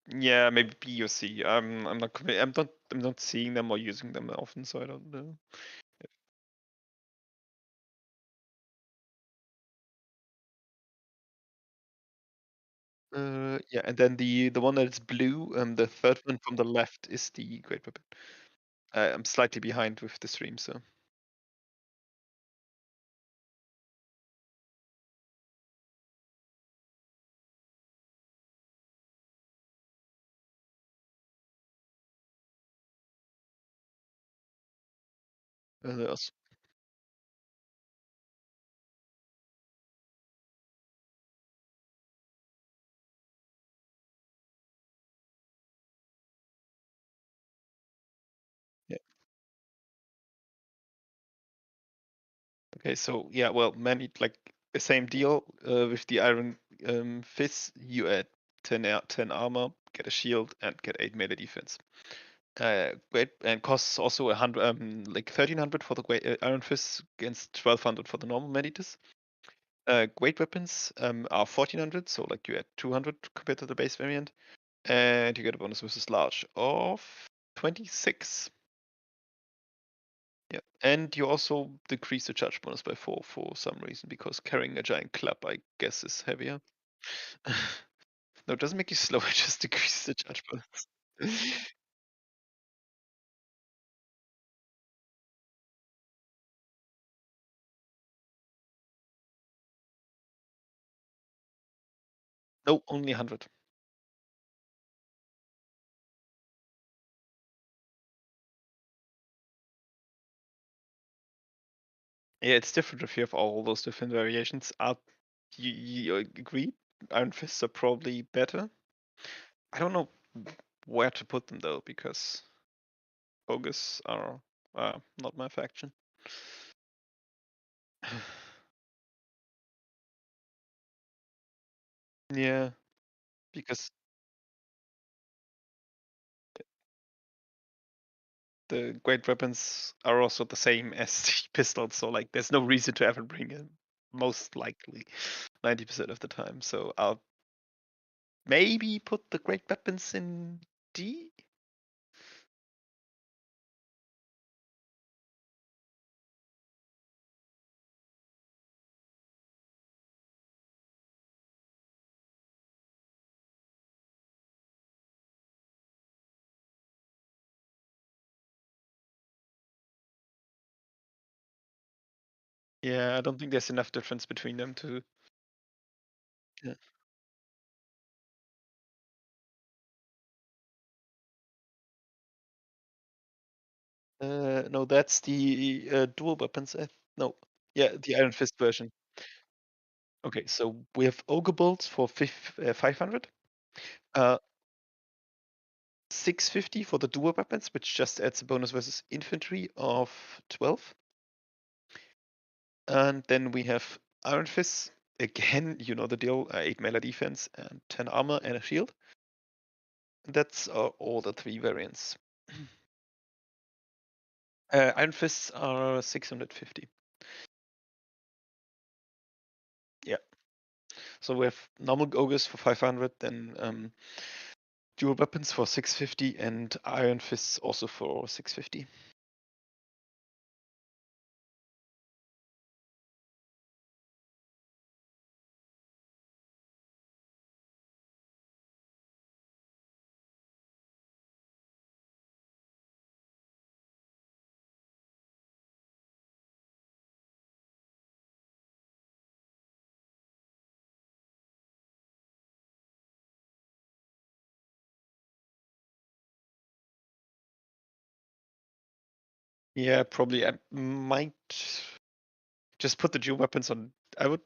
A: Yeah, maybe B or C. I'm not I'm not seeing them or using them often, so I don't know. Yeah, and then the one that's blue, the third one from the left is the great weapon. I'm slightly behind with the stream, so. Also, yeah. Okay, so yeah, well, many like the same deal with the iron fist. You add 10 armor, get a shield, and get 8 melee defense. Great, and costs also 100, like 1300 for the great iron fist against 1200 for the normal meditus. Great weapons are 1400, so like you add 200 compared to the base variant, and you get a bonus versus large of 26. Yeah, and you also decrease the charge bonus by 4 for some reason, because carrying a giant club, I guess, is heavier. No, it doesn't make you slower, it just decreases the charge bonus. No, only 100. Yeah, it's different if you have all those different variations. You agree? Iron Fists are probably better. I don't know where to put them though, because Ogres are not my faction. Yeah, because the great weapons are also the same as the pistols, so like there's no reason to ever bring in, most likely 90% of the time. So maybe put the great weapons in D. Yeah, I don't think there's enough difference between them to. Yeah. No, that's the dual weapons. No, yeah, the Iron Fist version. Okay, so we have Ogre bolts for 500, uh, 650 for the dual weapons, which just adds a bonus versus infantry of 12. And then we have Iron Fists. Again, you know the deal, 8 melee defense and 10 armor and a shield. That's all the 3 variants. Iron Fists are 650. Yeah. So we have normal ogres for 500, then dual weapons for 650, and Iron Fists also for 650. Yeah, probably. I might just put the dual weapons on.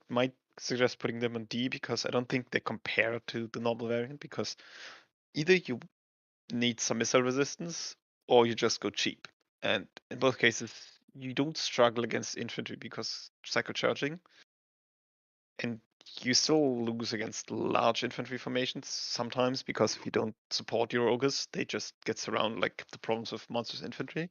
A: Might suggest putting them on D because I don't think they compare to the normal variant, because either you need some missile resistance or you just go cheap. And in both cases, you don't struggle against infantry because psychocharging, and you still lose against large infantry formations sometimes because if you don't support your ogres, they just get surrounded, like the problems with monsters infantry.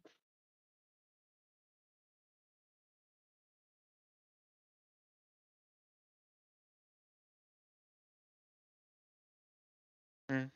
A: Mm.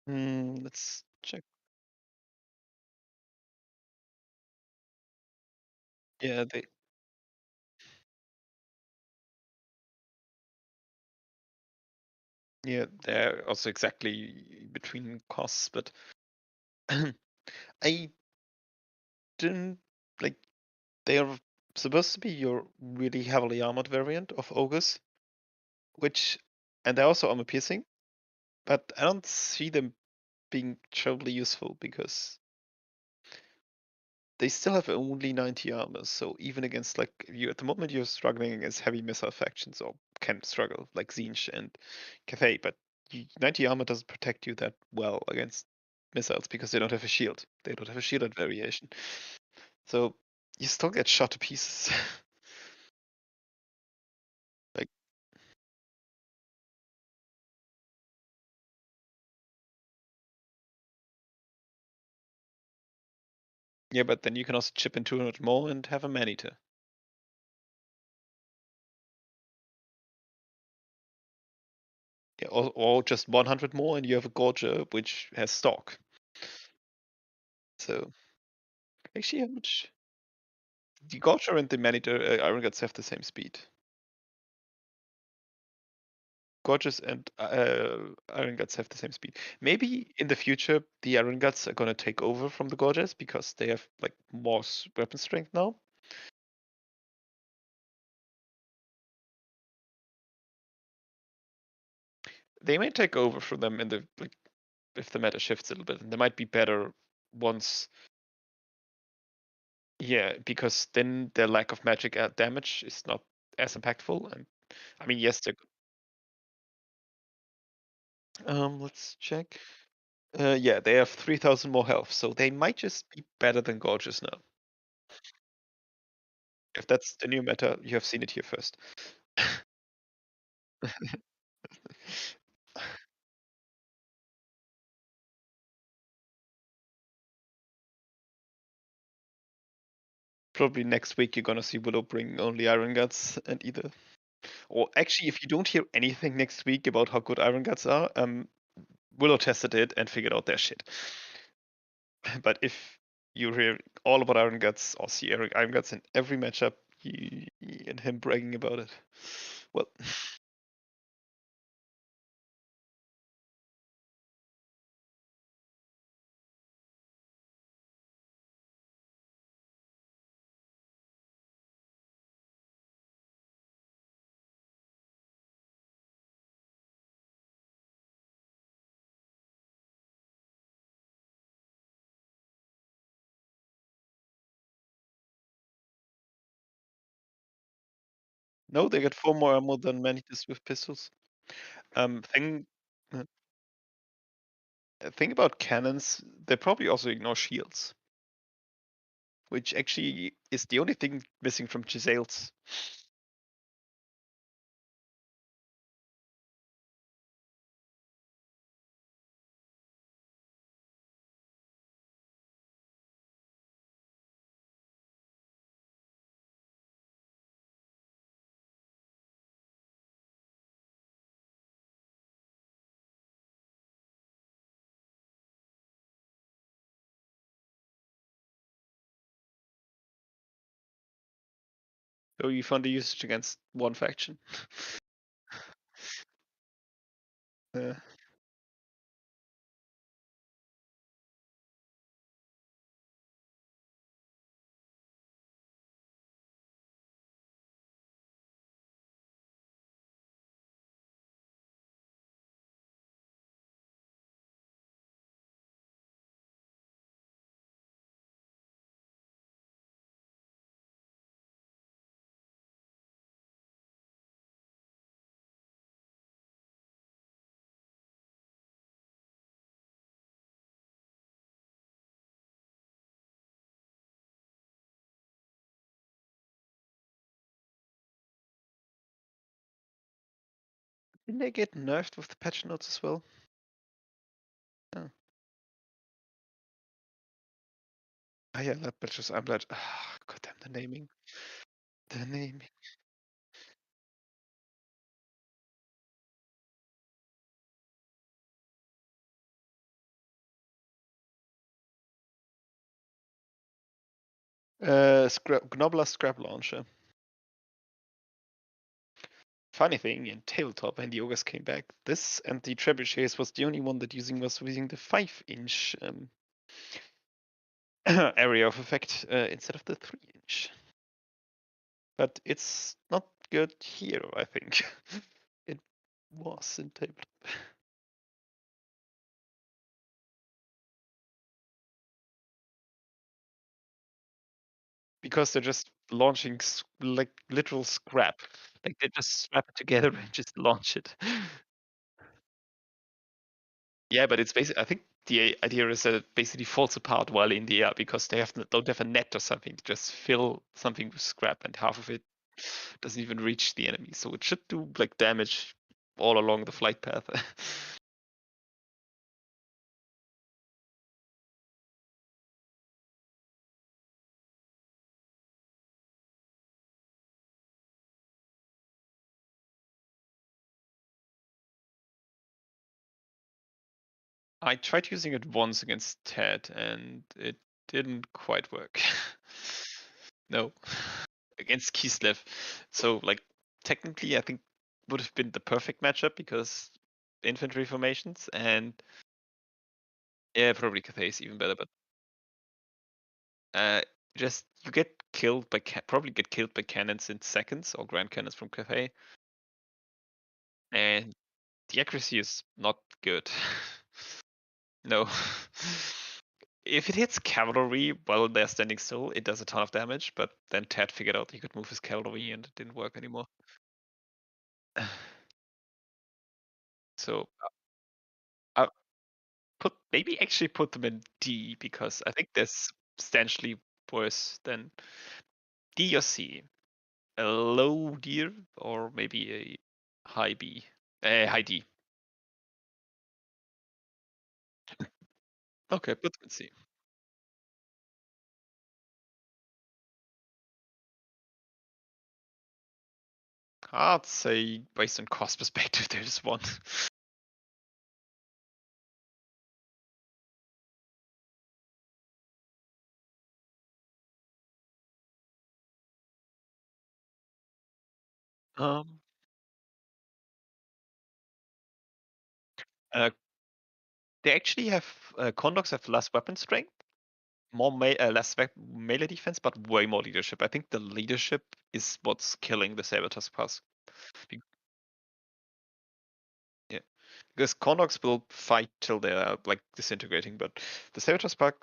A: Hmm. Let's check. Yeah, they're also exactly between costs, but I didn't like. They are supposed to be your really heavily armored variant of ogres, which, and they're also armor piercing, but I don't see them being terribly useful because they still have only 90 armor. So even against, like, you at the moment you're struggling against heavy missile factions, or can struggle, like Zinj and Cathay, but 90 armor doesn't protect you that well against missiles because they don't have a shield. They don't have a shielded variation. So you still get shot to pieces. Like, yeah, but then you can also chip in 200 more and have a man-eater. or just 100 more, and you have a Gorger which has stock. So actually, how much? The Gorger and the Manitor Iron Guts have the same speed. Gorges and Iron Guts have the same speed. Maybe in the future the Iron Guts are gonna take over from the Gorges because they have like more weapon strength now. They may take over from them in the like if the meta shifts a little bit, and they might be better once. Yeah, because then their lack of magic damage is not as impactful. And I mean, yes, they're. Let's check. Yeah, they have 3,000 more health, so they might just be better than Gorges now. If that's the new meta, you have seen it here first. Probably next week you're gonna see Willow bring only Iron Guts and either. Or actually, if you don't hear anything next week about how good Iron Guts are, Willow tested it and figured out their shit. But if you hear all about Iron Guts or see Iron Guts in every matchup, and him bragging about it, well, no, they get 4 more ammo than Manitus with pistols. Uh, thing about cannons, they probably also ignore shields, which actually is the only thing missing from Gisele's. So you found the usage against one faction. Uh, didn't they get nerfed with the patch notes as well? Oh. Ah, yeah, that patches. I'm glad. Ah, goddamn the naming. The naming. Gnobler Scrap Launcher. Funny thing, in tabletop, when the ogres came back, this and the trebuchets was the only one that was using the 5-inch area of effect instead of the 3-inch. But it's not good here, I think. It was in tabletop. Because they're just launching like literal scrap. Like they just scrap it together and just launch it. Yeah, but it's basically, I think the idea is that it basically falls apart while in the air because they don't have a net or something to just fill something with scrap, and half of it doesn't even reach the enemy. So it should do like damage all along the flight path. I tried using it once against Ted, and it didn't quite work. No, against Kislev. So like technically, I think would have been the perfect matchup because infantry formations, and yeah, probably Cathay is even better. But uh, just you get killed by probably get killed by cannons in seconds or grand cannons from Cathay, and the accuracy is not good. No. If it hits cavalry while they're standing still, it does a ton of damage, but then Ted figured out he could move his cavalry and it didn't work anymore. So I maybe actually put them in D because I think they're substantially worse than D or C. A low D or maybe a high B. High D. Okay, put them in C. I'd say based on cost perspective, there's one. Um, uh, they actually have condogs have less weapon strength, less melee defense, but way more leadership. I think the leadership is what's killing the Saber-Tusk Pass. Yeah, because condogs will fight till they're like disintegrating, but the Saber-Tusk Pack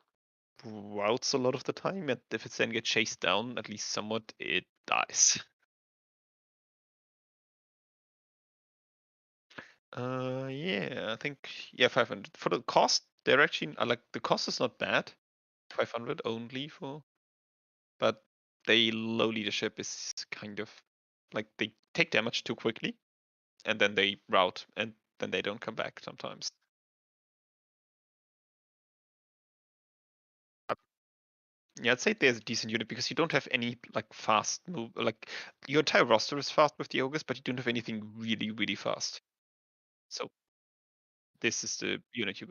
A: routes a lot of the time, and if it's then get chased down, at least somewhat, it dies. Yeah, I think yeah, 500 for the cost. They're actually like the cost is not bad. 500 only for, but they low leadership is kind of like they take damage too quickly and then they route and then they don't come back sometimes. Uh, Yeah, I'd say there's a decent unit because you don't have any like fast move. Like your entire roster is fast with the ogres, but you don't have anything really, really fast. So this is the unit you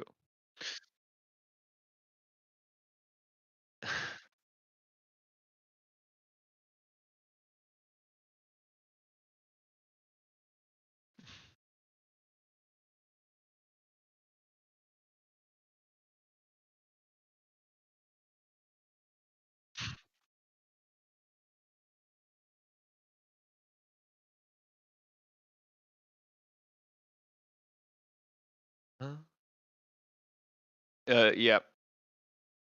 A: go. Yeah,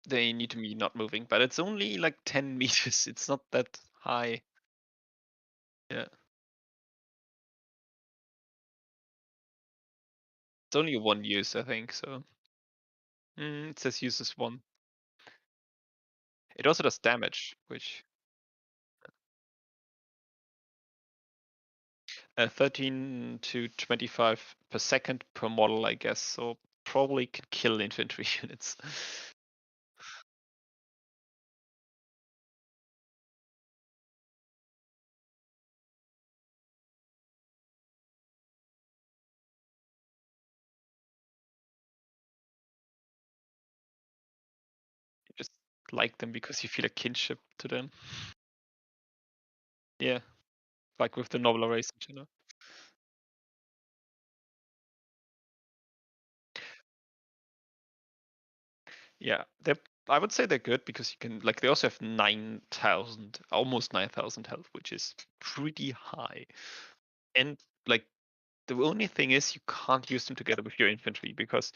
A: they need to be not moving, but it's only like 10 meters. It's not that high. Yeah, it's only one use, I think. So it says uses one. It also does damage, which 13 to 25 per second per model, I guess. So probably can kill infantry units. You just like them because you feel a kinship to them. Yeah, like with the nobler race in general. Yeah, they're. I would say they're good because you can like they also have 9,000, almost 9,000 health, which is pretty high. And like the only thing is you can't use them together with your infantry because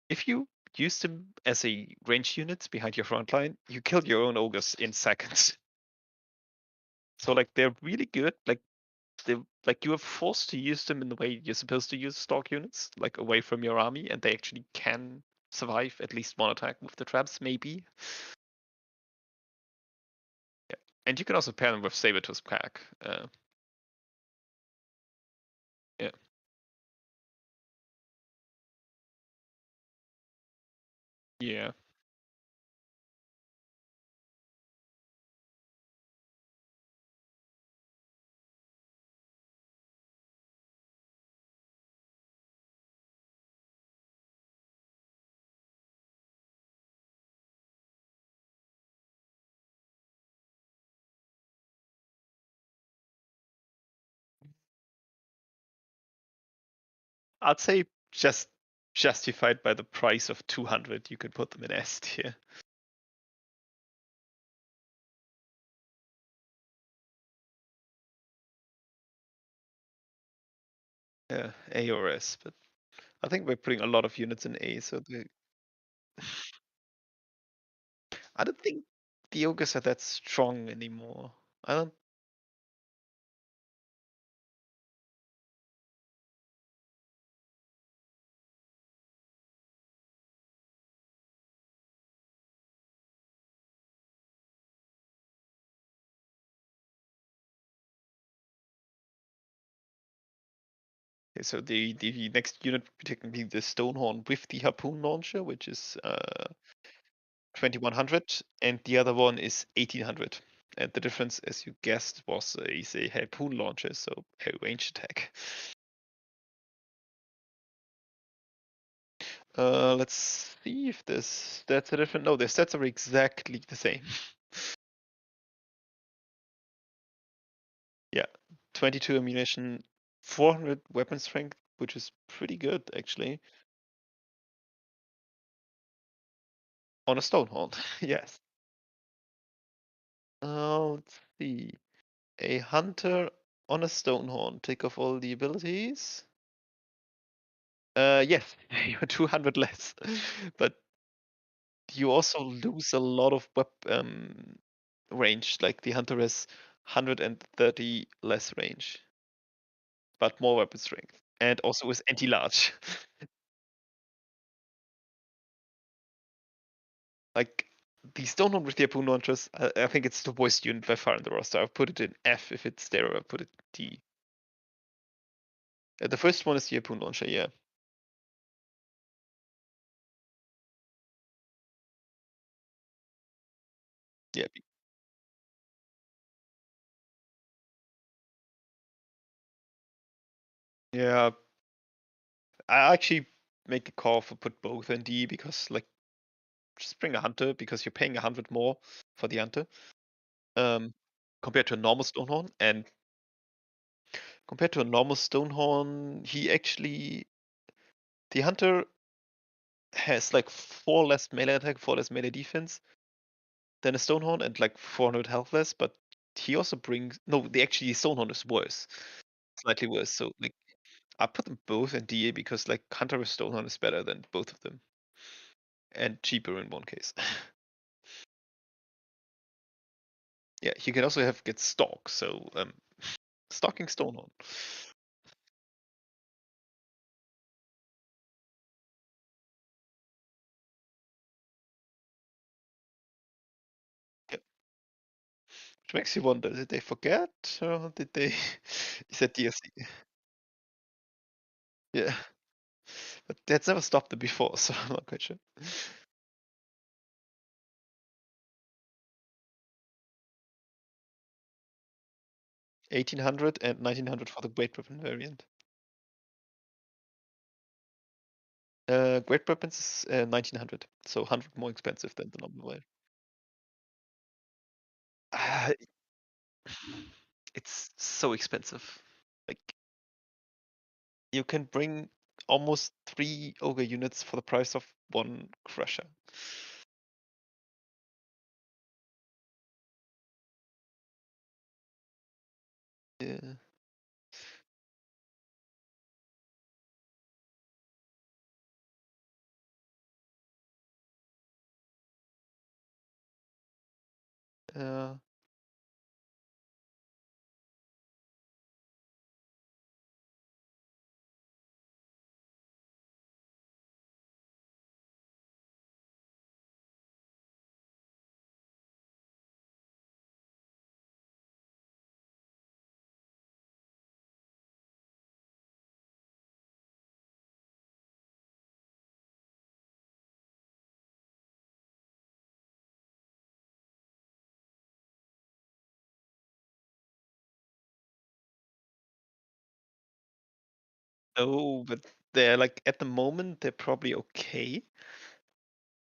A: if you use them as a range units behind your front line, you kill your own ogres in seconds. So like they're really good. Like they like you are forced to use them in the way you're supposed to use stock units, like away from your army, and they actually can survive at least one attack with the traps, maybe. Yeah. And you can also pair them with Saber-Tooth Pack. Yeah. Yeah. I'd say just justified by the price of 200, you could put them in S tier. Yeah, A or S, but I think we're putting a lot of units in A, so I don't think the ogres are that strong anymore. I don't. Okay, so the next unit would be technically the Stonehorn with the harpoon launcher, which is 2100, and the other one is 1800. And the difference, as you guessed, was is a harpoon launcher, so a range attack. Let's see if this stats are different. No, their stats are exactly the same. Yeah, 22 ammunition, 400 weapon strength, which is pretty good actually. On a Stonehorn, yes. Let's see. A hunter on a Stonehorn. Take off all the abilities. Yes, you're 200 less, but you also lose a lot of range. Like the hunter has 130 less range, but more weapon strength, and also is anti-large. Like the Stonehorn with the harpoon launchers, I think it's the worst unit by far in the roster. I've put it in F if it's there. I put it D. The first one is the harpoon launcher. Yeah. Yeah. Yeah. I actually make a call for put both in D because like just bring a hunter because you're paying 100 more for the hunter um, compared to a normal Stonehorn. And compared to a normal Stonehorn, the hunter has like 4 less melee attack, 4 less melee defense than a Stonehorn, and like 400 health less. But he also brings the Stonehorn is worse, slightly worse. So like I put them both in DA because like hunter with Stonehorn is better than both of them, and cheaper in one case. Yeah, you can also get stalk, so stalking Stonehorn. Yeah. Which makes you wonder, did they forget or did they is that DLC? Yeah. But that's never stopped them before, so I'm not quite sure. 1800 and 1900 for the great weapon variant. Great weapons is 1900, so 100 more expensive than the normal variant. Uh, it's so expensive. Like you can bring almost 3 ogre units for the price of 1 crusher. Yeah. Uh, Oh, but they're like at the moment they're probably okay,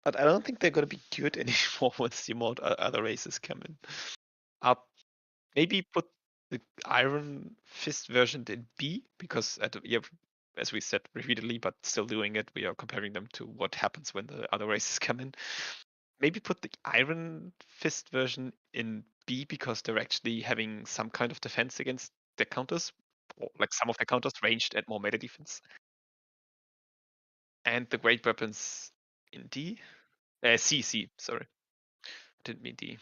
A: but I don't think they're gonna be good anymore once the more other races come in. I'll maybe put the Iron Fist version in B because as we said repeatedly, but still doing it. We are comparing them to what happens when the other races come in. Maybe put the Iron Fist version in B because they're actually having some kind of defense against their counters, or like some of their counters ranged and more meta defense. And the great weapons in D. C, sorry. I didn't mean D. I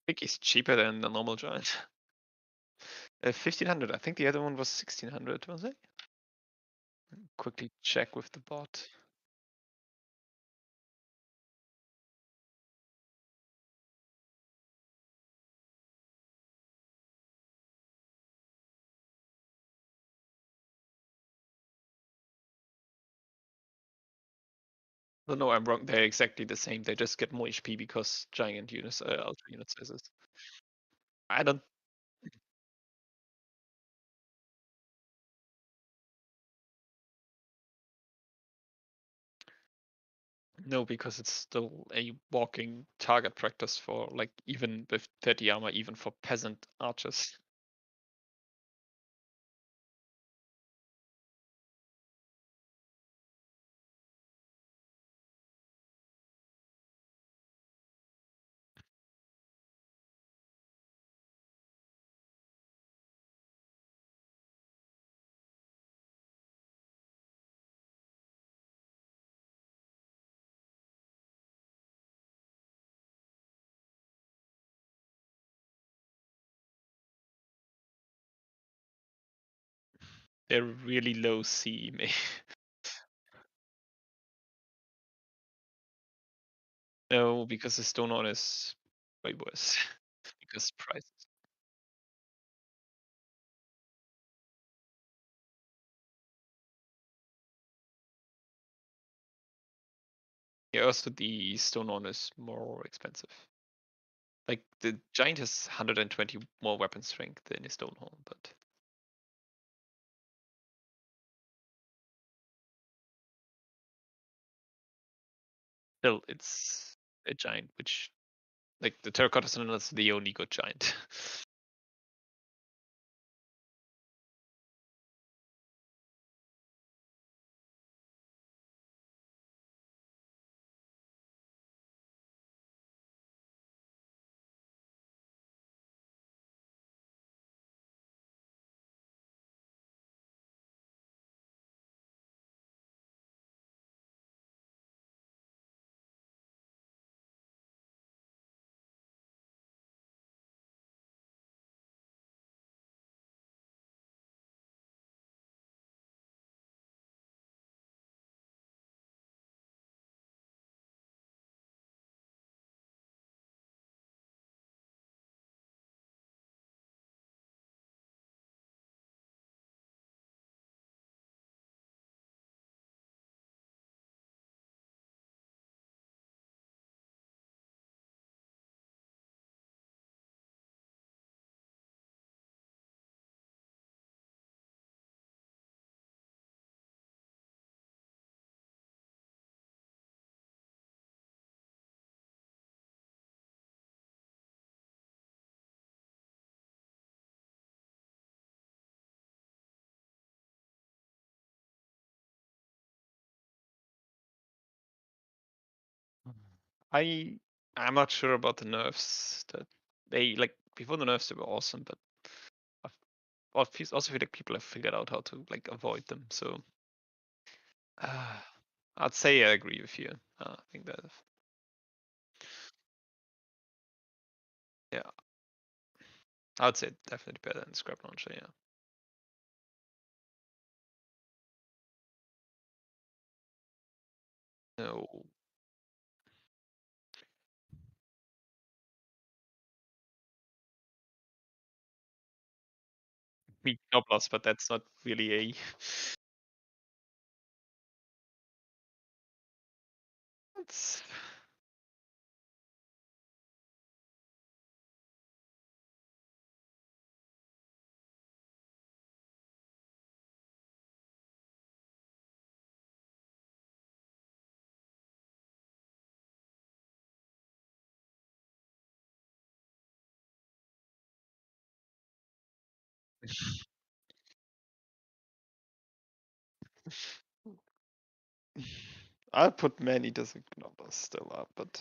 A: think he's cheaper than the normal giant. 1500. I think the other one was 1600, was it? Quickly check with the bot. No, I'm wrong. They're exactly the same. They just get more HP because giant units, ultra unit sizes. I don't. No, because it's still a walking target practice for like even with 30 armor, even for peasant archers. They're really low C. No, because the stone on is way worse. Because prices. Yeah, also the stone on is more expensive. Like the giant has 120 more weapon strength than the stone horn, but still it's a giant, which like the terracotta stone is the only good giant. I'm not sure about the nerfs that they like before the nerfs they were awesome, but I also feel like people have figured out how to like avoid them. So uh, I'd say I agree with you. I think that yeah, I'd say definitely better than Scrap Launcher. Yeah. No, me Knoblos, but that's not really a It's I'll put many dozen numbers still up, but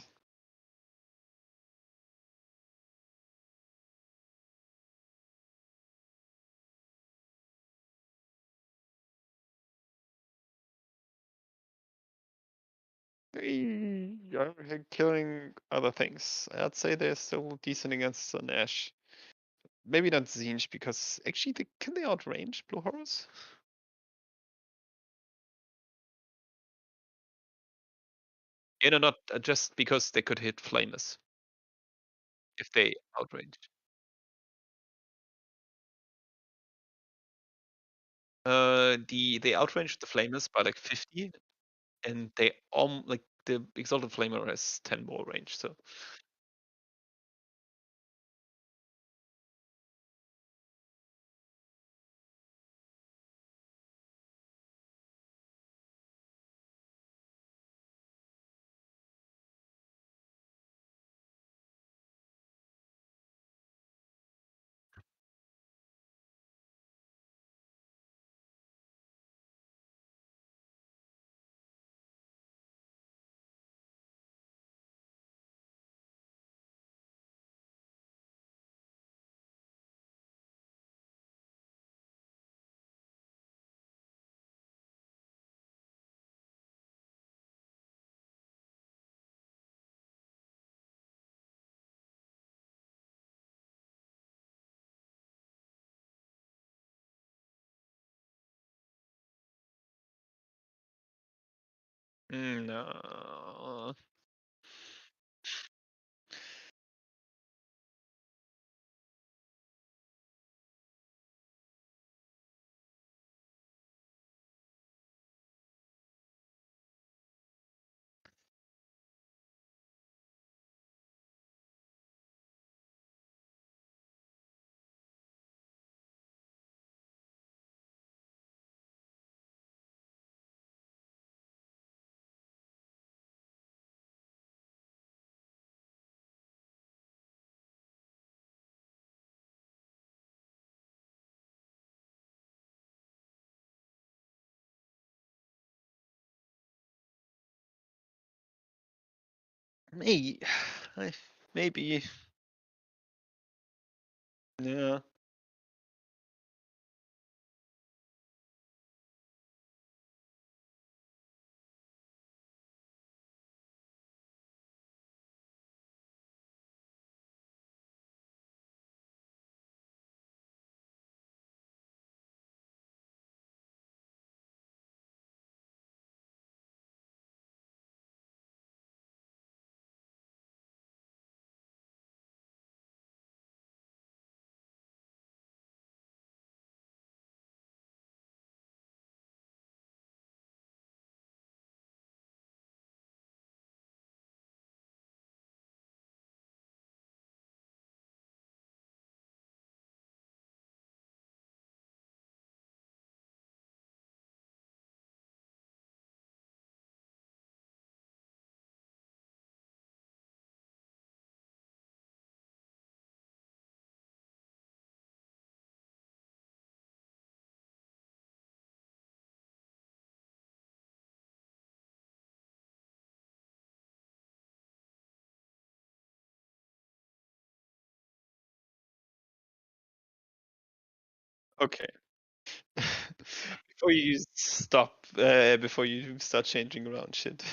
A: they are killing other things. I'd say they're still decent against an Ash. Maybe not Zinj, because actually can they outrange Blue Horus? Yeah, no, not just because they could hit Flameless if they outrange. They outranged the Flameless by like 50, and they like the Exalted Flamer has 10 more range, so no. Maybe, maybe, yeah. Okay. Before you start changing around shit.